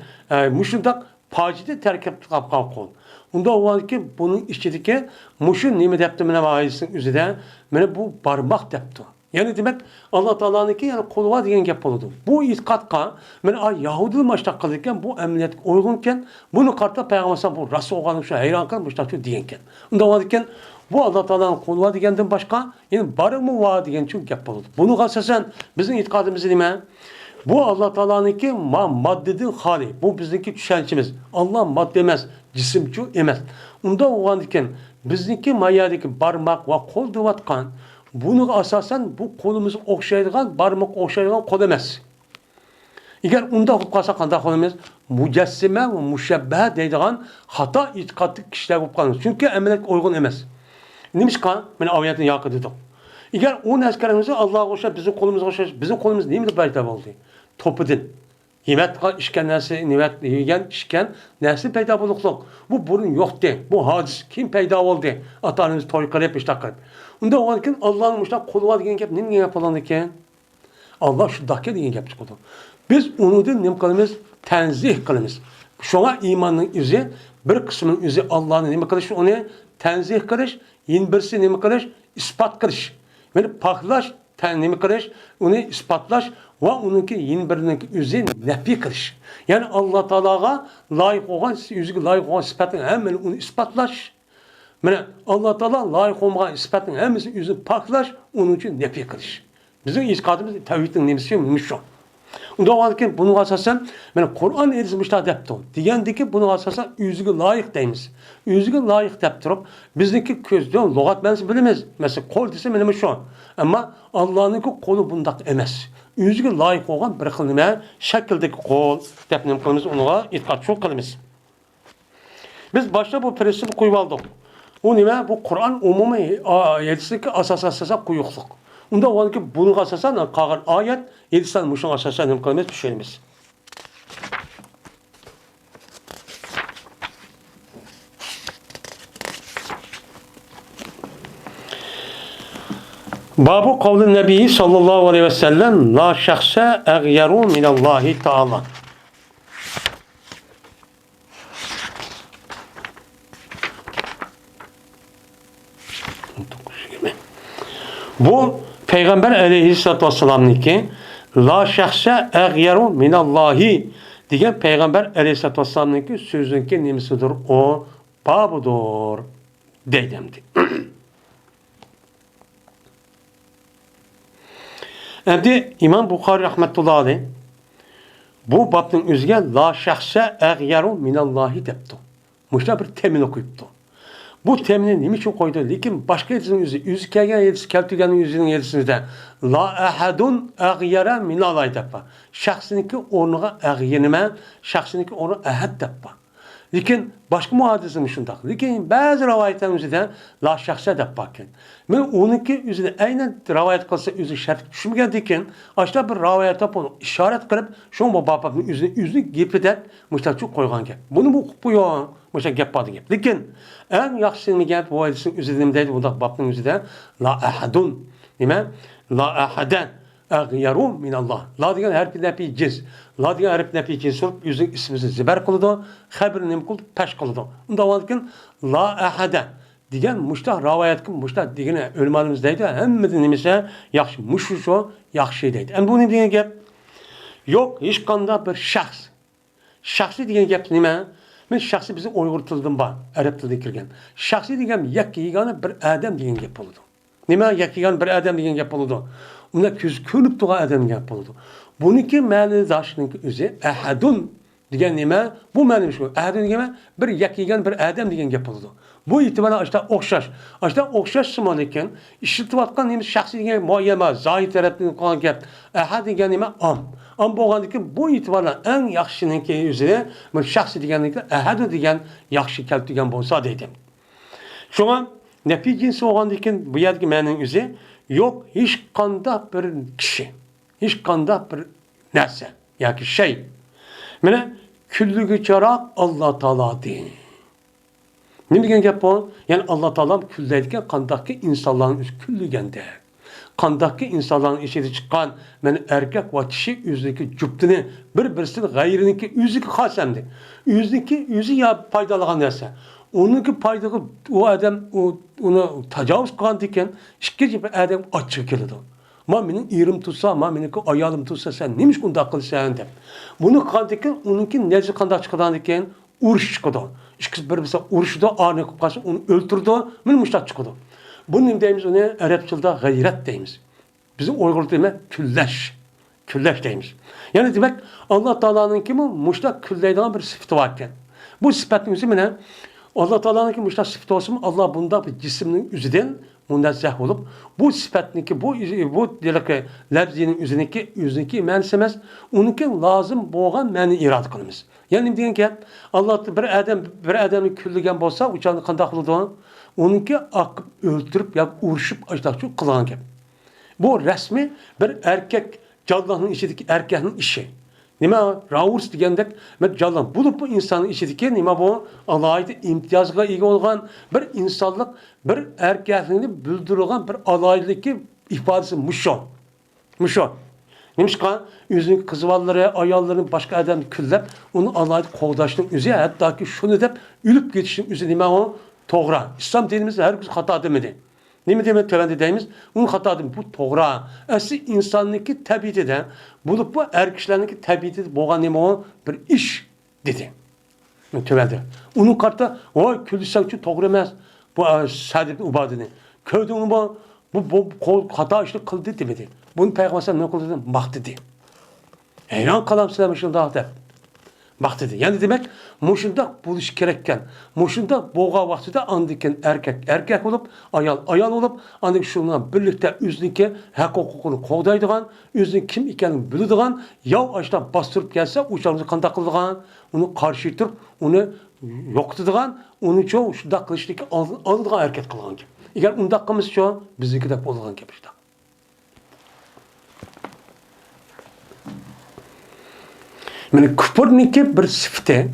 Muşundak pacide terkip kapkan kol. Onda o var ki bunun içindeki muşun nimet yaptı mene vaisin üzerinde. Bana bu parmak yaptı. Yani demek Allah Teala'nın ki yani kolu var diyen gap oldu. Bu itikatka ben Yahudi maçta kalırken bu emniyet uygunken bunu kartta Peygamber bu rası olan şu hayran kalmışlar şu diyenken. Onda varken bu Allah Teala'nın kolu var diyenden başka yani barı mı var diyen çünkü gap oldu. Bunu kalsasen bizim itikadımız değil mi? Bu Allah Teala'nın ki maddedin hali. Bu bizdeki düşüncemiz. Allah madde emez, cisimçi emez. Onda varken bizdeki mayadaki parmak ve kol duvatkan bunu asasen bu kolumuzu okşaydıgan, parmak okşaydıgan kol emez. Eğer onda olup kalsa kanda kol emez, mücessime ve müşebbehe deydigan hata itikatlı kişiler olup kalır. Çünkü emniyet uygun emez. Neymiş kan? Ben aviyetin yakıdıdır. Eğer o neskerimizi Allah'a koşar, bizim kolumuzu koşar, bizim kolumuz neymiş peyda oldu? Topudun. Yemet işken nersi, nimet yiyen işken nersi peyda bulukluk. Bu burun yoktu. Bu hadis kim peyda oldu? Atanımız toykar hep iştakar. Onda o anken Allah'ın müştak kolu var diyen ne yapılan iken? Allah şu dakika diyen yapmış kolu. Biz onu da ne kılımız? Tenzih kılımız. Şuna imanın yüzü, bir kısmının yüzü Allah'ın ne kılış? Onu tenzih kılış, yeni birisi ne kılış? İspat kılış. Yani paklaş, ne kılış? Onu ispatlaş ve onunki yeni birinin yüzü nefi kılış. Yani Allah Teala'ya layık olan, yüzü layık olan sıfatını hemen onu ispatlaş. Yani Allah Teala layık olmayan sıfatın hemisi yüzü paklaş, onun için nefi kılış. Bizim itikadımız tevhidin nemisi yokmuş şu. Onda varken bunu asasen, yani Kur'an erizmişler depti. Diyendi ki bunu asasen yüzü layık deyimiz. Yüzü layık deptirip, bizdeki közden lügat bensi bilemez. Mesela kol dese benim şu. Ama Allah'ın kolu bundak emez. Yüzü layık olan bir kılmaya şekildeki kol depnim kılımız ona itikad çok kılımız. Biz başta bu prensibi koyuvaldık. O nime? Bu Kur'an umumi yedisindeki asasa kuyukluk. Onda o ki bunu asasan kalan ayet yedisinden muşun asasan imkanımız düşürmez. Babu kavli Nebi sallallahu aleyhi ve sellem la şahse eğyeru minallahi ta'ala. Bu Peygamber aleyhissalatü vesselam'ın ki la şahse eğyeru minallahi degan payg'ambar alayhissalatu vassalamning so'ziniki nimasidir? O babudur deydi. Endi İmam Buxoriy rahmetullah alayh bu babning o'ziga la shaxsa ag'yaru minallahi debdi. Mushta bir temin o'qibdi. Bu temini nima uchun qo'ydi? Lekin boshqa o'zi kelgan yedisi keltirganning o'zining yedisida la ahadun ag'yara minallahi debdi. Shaxsiniki o'rniga ag'yanima, shaxsiniki o'rniga ahad debdi. Lekin boshqa muhaddisning shundoq. Lekin ba'zi rivoyatlarimizda la shaxsa deb bakın. Men uniki o'zida aynan rivoyat qilsa o'zi shart tushmagan ekan, ashta bir rivoyatda buni ishorat qilib, shu babning o'zini gapida mushtachu qo'ygan gap. Buni bu o'qib qo'ygan, o'sha gap bor gap. Lekin eng yaxshi gap bu hadisning o'zida nima deydi? Bunda babning o'zida la ahadun, nima? La ahadan ag'yaru minallah. La degan harf nafi jiz. La degan harf nafi jiz bo'lib, o'zining ismini zibar qiladi, xabarini nima qildi? Pash qiladi. Unda bo'lgan la ahada degan mushtaq rivoyatga mushtaq degan o'lmanimiz deydi. Hammasi nimasi yaxshi, mushu yaxshi deydi. Endi bu nima degan gap? Yo'q, hech qanday bir shaxs. Shaxsi degan gap nima? Men shaxsi bizning Uyg'ur tilidan bor, arab tilidan kirgan. Shaxsi degan yakka yegona bir odam degan gap bo'ladi. Nima yakka yegona bir odam degan gap bo'ladi? Unda ko'z ko'rib turgan odam gap bo'ladi. Buniki ma'nodoshniki o'zi ahadun degan nima? Bu ma'no shu. Ahadun degan bir yakka yegona bir odam degan gap bo'ladi. Bu itiboran ashta o'xshash. Ashta o'xshash simon ekan, ishlatayotgan nima shaxsiy degan muayyana, zohir tarafdan qolgan gap. Ahad degan nima? Am bo'lgandiki bu itiboran eng yaxshiniki o'zi, bu shaxsiy deganlikda ahad degan yaxshi keltirgan bo'lsa deydim. Shunga nafi jinsi bo'lgandan bu yergi ma'noning o'zi yo'q hech qanday bir kishi, hech qanday bir narsa yoki shay. Mana kullugi charoq Alloh taolodir. Nima degan gap bu? Ya'ni Alloh taolo kullaydigan qandaqki insonlarning o'zi kullaganda. Qandaqki insonlarning ichida chiqqan mana erkak va kishi o'zidagi juftini bir-birisidan g'ayriniki o'ziga xos hamdi. O'zi ya foydalagan narsa. Onunki paydağı o adam onu tecavüz kılan ekan, ikkinchi bir adam açık keladi. Ma mening erim tutsa, ma meniki ayolim tutsa sen nemish bunda qilsan deb. Buni qilgan ekan, uniki nezi qanday chiqadan ekan, urush chiqadi. Ikkisi bir-birisi urushda ani qilib qolsa, uni o'ltirdi, men mushtaq chiqadi. Buni nima deymiz? Uni arab tilida g'ayrat deymiz. Bizim Uyg'ur tilida kullash. Kullash deymiz. Ya'ni demak, Alloh taoloning kimi mushtaq kullaydigan bir sifati bor ekan. Bu sifatning o'zi mana Allah Teala'nınki müştak sıfat olsun, Allah bunda bir cisminin üzüden münezzeh olup, bu sıfatniki, bu lafzinin üzündeki mensemez, onunki lazım boğan məni irad kılımız. Yani diyen ki, Allah bir adamı küllügen bolsa, uçağını kandak kılıdı, onunki akıp öldürüp, ya uğraşıp, açtakçı kılan ki. Bu resmi bir erkek, Allah'ın içindeki erkeğin işi. Nima Raurs degandek jallan bulup bu insanın içideki nima bu alayda imtiyazga ega olgan bir insonlik bir erkaklikni bildirgan bir alaylık ifadesi muşo. Nimishqa o'zining qizvallari, ayollarini boshqa odamni kullab, uni alayda qo'g'dashning o'zi hattoki shuni deb o'lib ketishning o'zi nima u? To'g'ri. Islom dinimizda har bir xato demadi. Nima demek tövende deyimiz? Onun hatadır. Bu toğra. Asli insanniki tabiatida, bulup bu erkeklerninki tabiatida bo'lgan nima o? Bir iş dedi. Tövende. Onun kartta o küldüsakçı toğra emas. Bu Sadib ubadini. Köydüğünü bu hata işte kıldı demedi. Bunu Peygamber ne kıldı? Bak dedi. Heyran kalam silemişim daha da. Bak dedi. Yani demek muşunda buluş gerekken, muşunda boğa vaktide andiken erkek olup, ayal olup, andik şundan birlikte üznike hak hukukunu qoğdaydıgan, üzün kim ikenini bildiğin, yav açtan bastırıp gelse, uçağımızı kandak kıldığın, onu karşı ittirip, onu yoktudığun, onu çoğu şunda kılıçtaki aldığı erkek kılığın gibi. Eğer undakımız çoğu, bizdeki de bolduğun gibi işte. Meni küfürniki bir sıfte,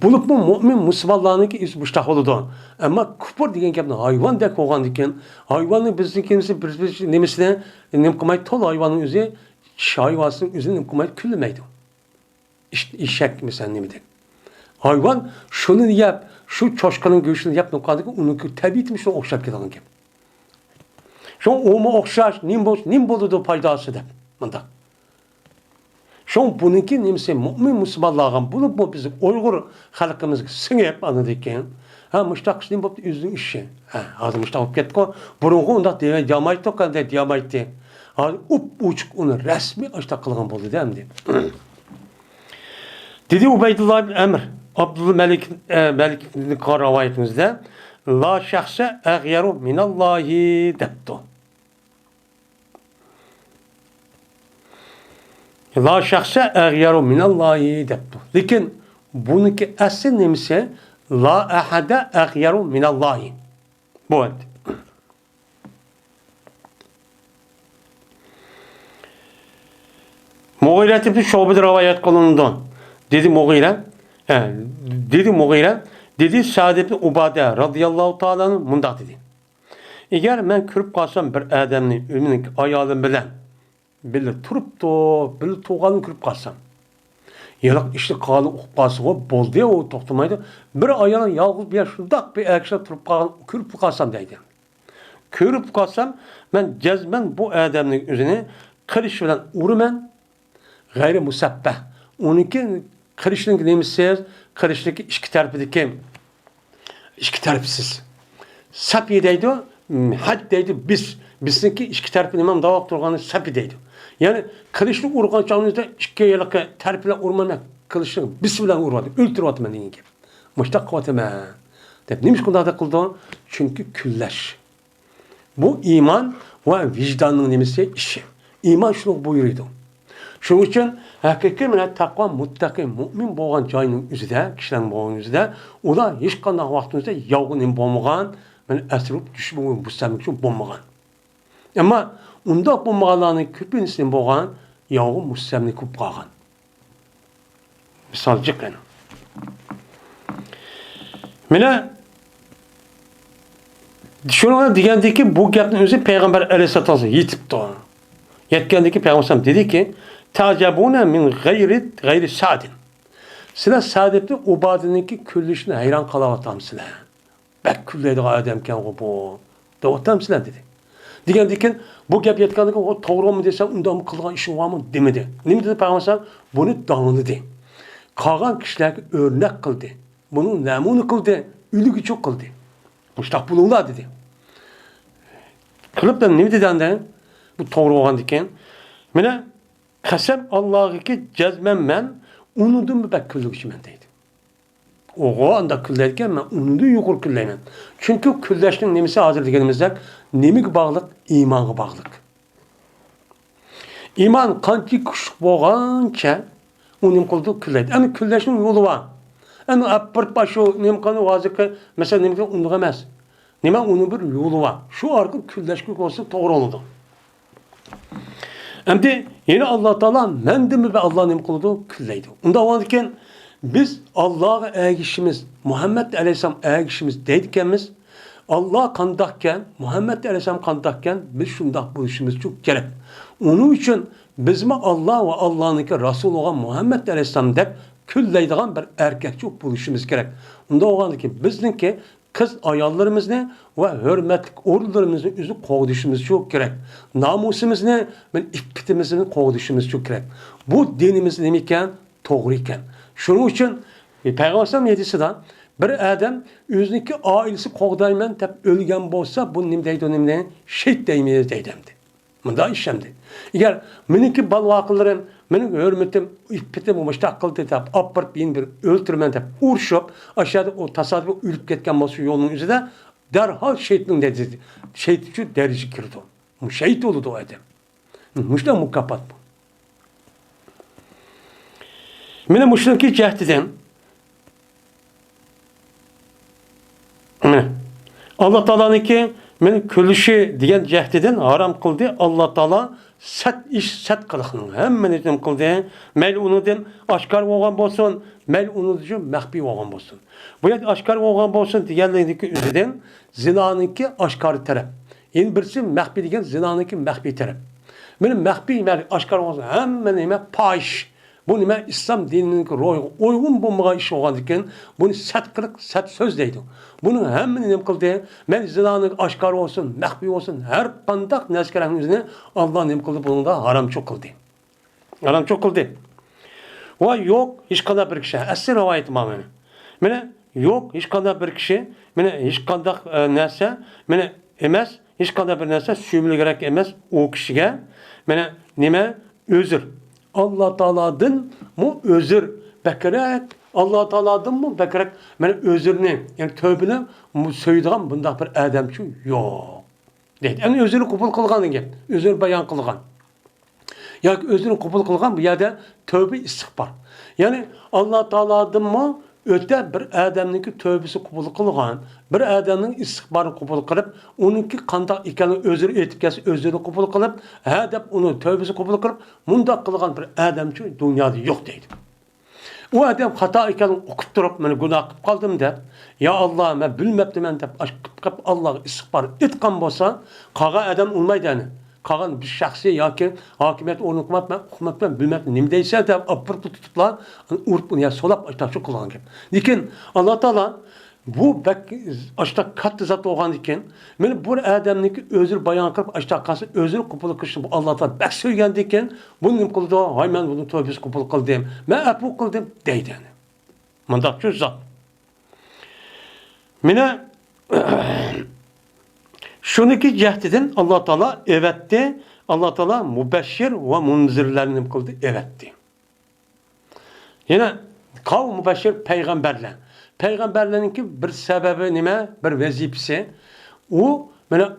bulup mu mümin Müslümanlarınki iz müştaq oludu. Ama küfür degan gapni hayvan deb qo'ygan ekan, hayvanning biznikisi bir nemisine nim qilmay tol hayvanning o'zi hayvonning o'zini nim qilmay kulmaydi. Eshak mesela nimada. Hayvan shuni yap, shu cho'shqaning go'shtini yap qo'ygan, uniki tabiiyatmi shu o'xshab ketgan gap. Shu o'ma o'xshash nim bo'ldi foydasi deb. Bunda. Şoň bununki nimse mümin musulmanlarga bulup bu bizim Uygur halkymyzga siňip anadeken. Ha muştaq işin bopdy özüň işi. Ha hazır muştaq bolup ketdi. Burungy unda diýen jamaytdy kanda diýamaýtdy. Ha uçuk onu resmi aşta kılgan boldy demdi. Dedi Ubeydullah ibn Emr, Abdülmelik Melik'in rivayetimiizde la şahse agyaru minallahi depti. La şahse agyaru minallahi depti. Lekin bununki asıl nemse la ahade agyaru minallahi. Bu ed. Mughire ibn Şube'de rivayet kılındı. Dedi Mughire, dedi Sa'd ibn Ubade radıyallahu ta'ala'nın mundaq dedi. Eğer ben körüp kalsam bir adamni ömünün ayalım bilen bile turuptu, bile tuğanın körüp kalsam. Yalak işte kanı uqып kalsa o boldu ya o toxtamaydı. Bir ayalın yalğız bir şundaq bir akşam turup körüp kalsam deydi. Körüp kalsam ben cezmen bu adamın özünü kılıç bilen urumen gayri musabbah. Onunki kılıçlık neymişsiniz? Kılıçlık iki tarafındaki iki tarafsız. Sapi deydi o, had deydi bizninki iki tarafı imam davak durganı sapi deydi. Yani kılıçlık urgan çağınızda iki yıllık tarafıyla urmamak kılıçlık biz bilen urmadı. Öldürüyordu ben deyin ki. Muştak kıvatime. Neymiş kundağda kıldı? Çünkü külleş. Bu iman ve vicdanın neymişse işi. İman şunu buyuruyordu. Şunun için hakiki mene takva muttaqi mümin bolgan joyning üzide, kişilerin bolgan üzide, ular hech qanday vaqtimizda yolg'on bo'lmagan, men asrib düşmün bustamlik uchun bo'lmagan. Ammo unda bo'lmaganlarning ko'pinchisi bo'lgan yolg'on mustamlik ko'p qolgan. Misol jiqin. Mene shunga degandiki bu gapning o'zi payg'ambar alayhisolatu yetibdi. Yetgandiki payg'ambar dedi ki Tacabuna min gayri Sa'din. Sizler Sa'd'de Ubade'ninki küllüşüne hayran kalavatam sizler. Bek külleydi adamken o bu. Davatam sizler dedi. Diken bu gap yetkanlık o doğru mu desem ondan mı kılgan işin var mı demedi. Ne dedi Peygamber? Bunu dağınıdı. Kalan kişiler örnek kıldı. Bunu namunu kıldı. Ülükü çok kıldı. Muştak bulunlar dedi. Kılıp da ne dedi andan? Bu doğru olan diken. Mene Kasem Allah'ı ki cezmen ben unudum mu bek küllük için deydi. O anda küllerken ben unudu yukur külleymen. Çünkü külleştin nemisi hazır degenimizde nemik bağlılık, imanı bağlılık. İman kanki kuşuk boğanca unim kıldı külleydi. Ama külleştin yolu var. Ama apırt başı nem kanı vazıkı mesela nemikten unugamaz. Neme onun bir yolu var. Şu arka külleşlik olsa doğru oldu. Hem yine Allah Teala mendimi ve Allah'ın emkuludu külleydi. Onda varken biz Allah'a ergişimiz, Muhammed Aleyhisselam ergişimiz deydikemiz Allah kandakken, Muhammed Aleyhisselam kandakken biz şundak bu işimiz çok gerek. Onun için bizim Allah ve Allah'ınki Resul olan Muhammed Aleyhisselam dep külleydiğen bir erkek çok buluşumuz gerek. Onda o ki bizninki kız ayallarımız ne ve hürmetlik ordularımızın yüzü kovduşumuz çok gerek. Namusumuz ne ve ifpitimizin kovduşumuz çok gerek. Bu dinimiz neyken? Doğru iken. Şunun için Peygamber yedisinden bir adam yüzündeki ailesi kovdaymen tep ölgen bolsa bu nimdeydi o nimdeyin şehit deymeyiz deydemdi. Bunda işlemdi. Eğer benimki bal vakıllarım, benim hürmetim, ifpitim olmuşta kıldı tep, appart bir öldürmen tep, uğraşıp aşağıda o tasadifi ölüp ketken bolsa yolunun üzerinde derhal şehitliğin dedi. Şehit için derece girdi o. Şehit oldu o adam. Müşte mukafat bu. Mene müşriki cehdiden Allah Teala'nın ki men külüşü diyen cehdiden haram kıldı. Allah Teala set kılıqının hemmeni kıldı. Mel'unudan aşkar olgan bolsun, mel'unudan mehbi olgan bolsun. Bu yer aşkar olgan bolsun diyenlerindeki üzerden zinanınki aşkar taraf. En birisi mehbi diyen zinanınki mehbi taraf. Benim mehbi aşkar olgan hemmeni paş. Bu nime İslam dininin uygun bulmağa iş olan diken bunu set kılık, set söz deydi. Bunu hemmini nem kıldı. Men zinanın aşkar olsun, mehbi olsun, her pandak neskerenin üzerine Allah nem kıldı. Bunun da haram çok kıldı. Haram çok kıldı. Va yok hech qanday bir kishi. Asli rivoyat mana. Mana yok hech qanday bir kishi, mana hech qanday narsa, mana emas, hech qanday bir narsa suyumliroq emas u kishiga. Mana nima? Özür. Allah Taoladan mu özür bakrak. Allah Taoladan mu bakrak? Mana özürni, yani tövbeni mu söylediğim bundaq bir adamçı yok. Deydi. Yani özünü qabul qilgan gap, özür bayon qilgan. Yoki özünü qabul qilgan bu yerda tövbe istig'for. Ya'ni Allah Taoladan mı öte bir adamniki tövbesi qabul qilgan, bir adamning istig'forini qabul qilib, uningki qanday ekanini özür aytib kelsa, özünü qabul qilib, ha deb uni tövbesi qabul qilib, mundaq qilgan bir adamchi dunyoda yo'q deydi. O adam xato ekanini o'qib turib, men gunoh qilib qoldim deb, ya Allah, men bilmabdiman deb qilib Allohga istig'for etgan bo'lsa, qolgan adam olmaydi ani. Qolgan bir shaxsiy yoki hokimiyat o'rnatmabman, hukumatdan bilmabman, nima deysa deb apir tutiblar, urib uni solab shu qilgan gap. Lekin Alloh taolo bu ashta katta zot bo'lgan ekan, men bu odamniki o'zini bayon qilib ashta qilsa, o'zini qabul qilishni bu Alloh taolo bak so'ygandi ekan, buni nima qildi? Hay men buni tövbesi qabul qildim, men afu qildim deydi. Mundaq shu zot. Mena şuniki cehdidən Allah Taala evetdi. Allah Taala mübeşşir ve munzirlerini kıldı, evetdi. Yine kavm mübeşşir peygamberler. Peygamberlerinki bir sebebi nime, bir vazifesi. O mana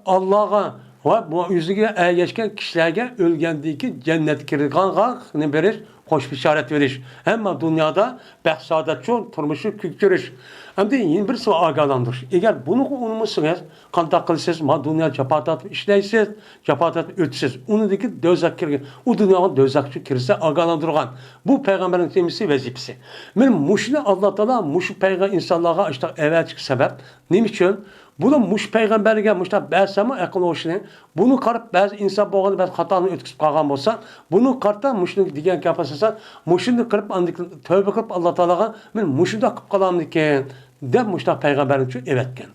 Allah'a ve bu yüzüge ergeçken kişilerge ölgendeki cennet kirganğa ne verir? Hoş işaret veriş. Hem dünyada behsadatçı turmuşu küktürüş. Hem de yeni bir sıvı agalandırış. Eğer bunu unutmuşsunuz, kantak kılsız, dünya capatat işleysiz, capatat ötsüz. Onu da ki dözak kirgen. O dünyanın dözakçı kirse agalandırgan. Bu peygamberin temisi vazifesi. Ben muşine Allah Teala muşu peygamber insanlığa işte evet sebep. Ne için? Bunu muş peygamberge muşta bəsəmə aqıl oşunu. Bunu qarıb bəzi insan boğanı bəzi xatanı ötküsüb qalğan bolsa, bunu qarta muşunu degan kapasasa, muşunu qırıb andık tövbə qılıb Allah Taalaga men muşunda qılıb qalam ekan deb muşta peygamberin üçün evetken.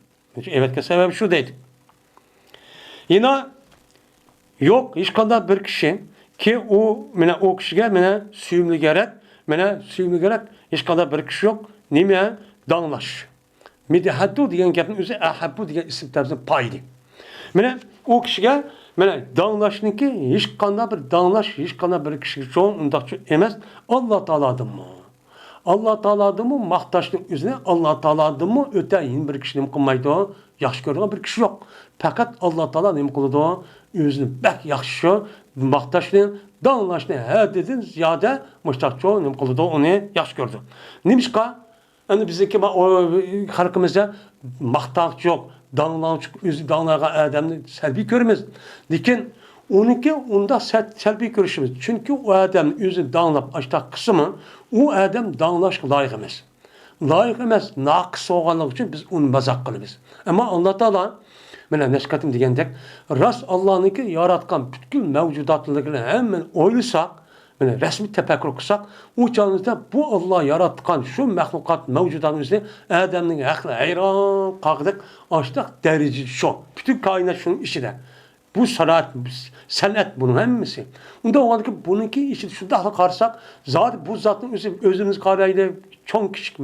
Evetke səbəbi şu deydi. Yine yok hiç qanday bir kişi ki o mene o kişiге mene suyumlu gerek, hiç qanday bir kişi yok. Nime? Danlaş. Midhaddu degan gapning o'zi ahabbu degan ism tarzida paydi. Mana o kishiga mana danlashniki hech qanday bir danlash, hech qanday bir kishiga cho'ng undaqchi emas, Alloh taolodanmi? Alloh taolodanmi maqtashning o'zini Alloh taolodanmi o'ta yin bir kishi nima qilmaydi, yaxshi ko'rgan bir kishi yo'q. Faqat Alloh taolo nima qiladi? O'zini bak yaxshi maqtashni, danlashni haddidan ziyoda mushtaqcho nima qiladi? Uni yaxshi ko'rdi. Nimishqa yani bizdeki halkımızda maqtaq yok, danlanç, özü danlağa adamını selbi görmez. Lakin onunki onda selbi görüşümüz. Çünkü o adam özü danlap açtaq kısmı o adam danlaş layık emas. Layık emas, naqs olganlık için biz onu mazaq qılırız. Ama Allah Taala mana neskatim degandek, rast Allah'ınki yaratgan bütün mevcudatlarını hemen oylasak, yani resmi tefekkür kılsak, o çağımızda bu Allah yaratkan şu mahlukat mevcudanın üzerine Adem'in aklı hayran kalktık, açtık derece şu. Bütün kainat şunun işi de. Bu sanat bunun hemisi. Onda o ki bununki işi şurada karsak, zaten bu zatın özümüz karaydı, çok küçük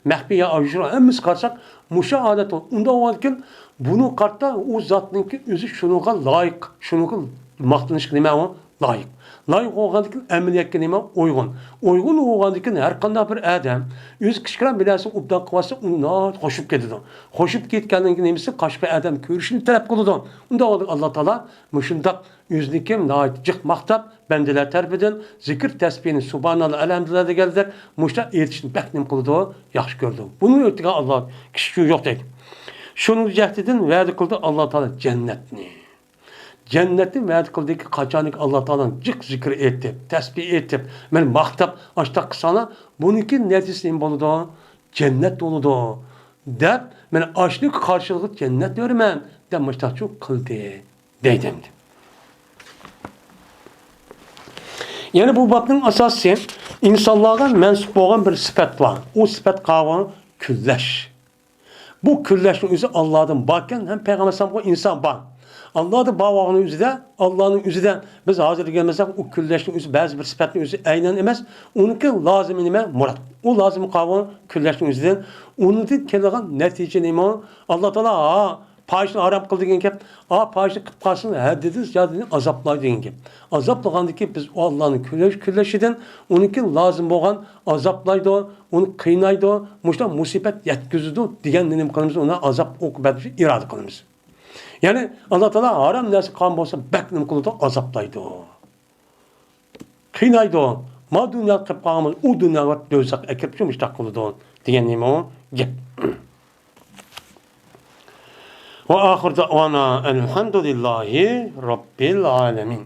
mehbiye avcılar hemimiz karsak, muşa adet olur. Onda o ki bunu kartta o zatınki özü şunuğa layık, şunuğa maktınış nime o layık. Layık olğandıkın əməliyyətə nima uyğun. Uyğun olğandıkın hər qanday bir adam öz kişilərin biləsi ubdan qıvası onu xoşub gedir. Xoşub getkəndən nemisi qaşqı adam görüşünü tələb qılıdı. Onda Allah Taala müşündaq özünükim cıq maqtab bəndələr tərbidən zikr təsbihini subhanallah elhamdülillah gəldir. Müşta yetişini bək nim qılıdı, yaxşı gördü. Bunu ötüqə Allah kişi yox deyil. Şunu cəhdidin vədi qıldı Allah Taala cənnətini. Cennetin vaat kıldığı ki kaçanik Allah Teala'nın zikir etti, tesbih etti. Ben maqtab açtaq sana bununki netisinin boludu, cennet doludu. Dep ben açlık karşılığı cennet diyorum ben. De müştahçı kıldı deydim. Yani bu babın asası insanlığa mensup olan bir sıfat var. O sıfat kavramı külleş. Bu külleşin özü Allah'tan bakken hem Peygamber sallallahu insan var. Allah'ın bağının üzerinde, Allah'ın üzerinde biz hazır gelmesek o külleşin üzerinde bazı bir sıfatın üzerinde aynen emez. Onunki lazım nime murat. O lazım kavramı külleşin üzerinde. Onun için kelegen netice nime? Allah Teala payışını haram kıldı degan gap, payışını qilib qolsin, haddidiz ya dedi azaplar degan gap. Azaplagandaki biz Allah'ın külleşinden onunki lazım bo'lgan azaplaydı, onu qiynaydi, mushta musibat yetkizdi degan nima qilamiz, ona azap oqibatini iroda qilamiz. Yani Allah Teala haram narsa qilgan bo'lsa, bak nima qiladi, azaplaydi. Qiynaydi. Ma dunyo qilib qolamiz, u dunyoga do'zax akib shu mushta qiladi degan nima o gap. وآخر دعوانا الحمد لله رب العالمين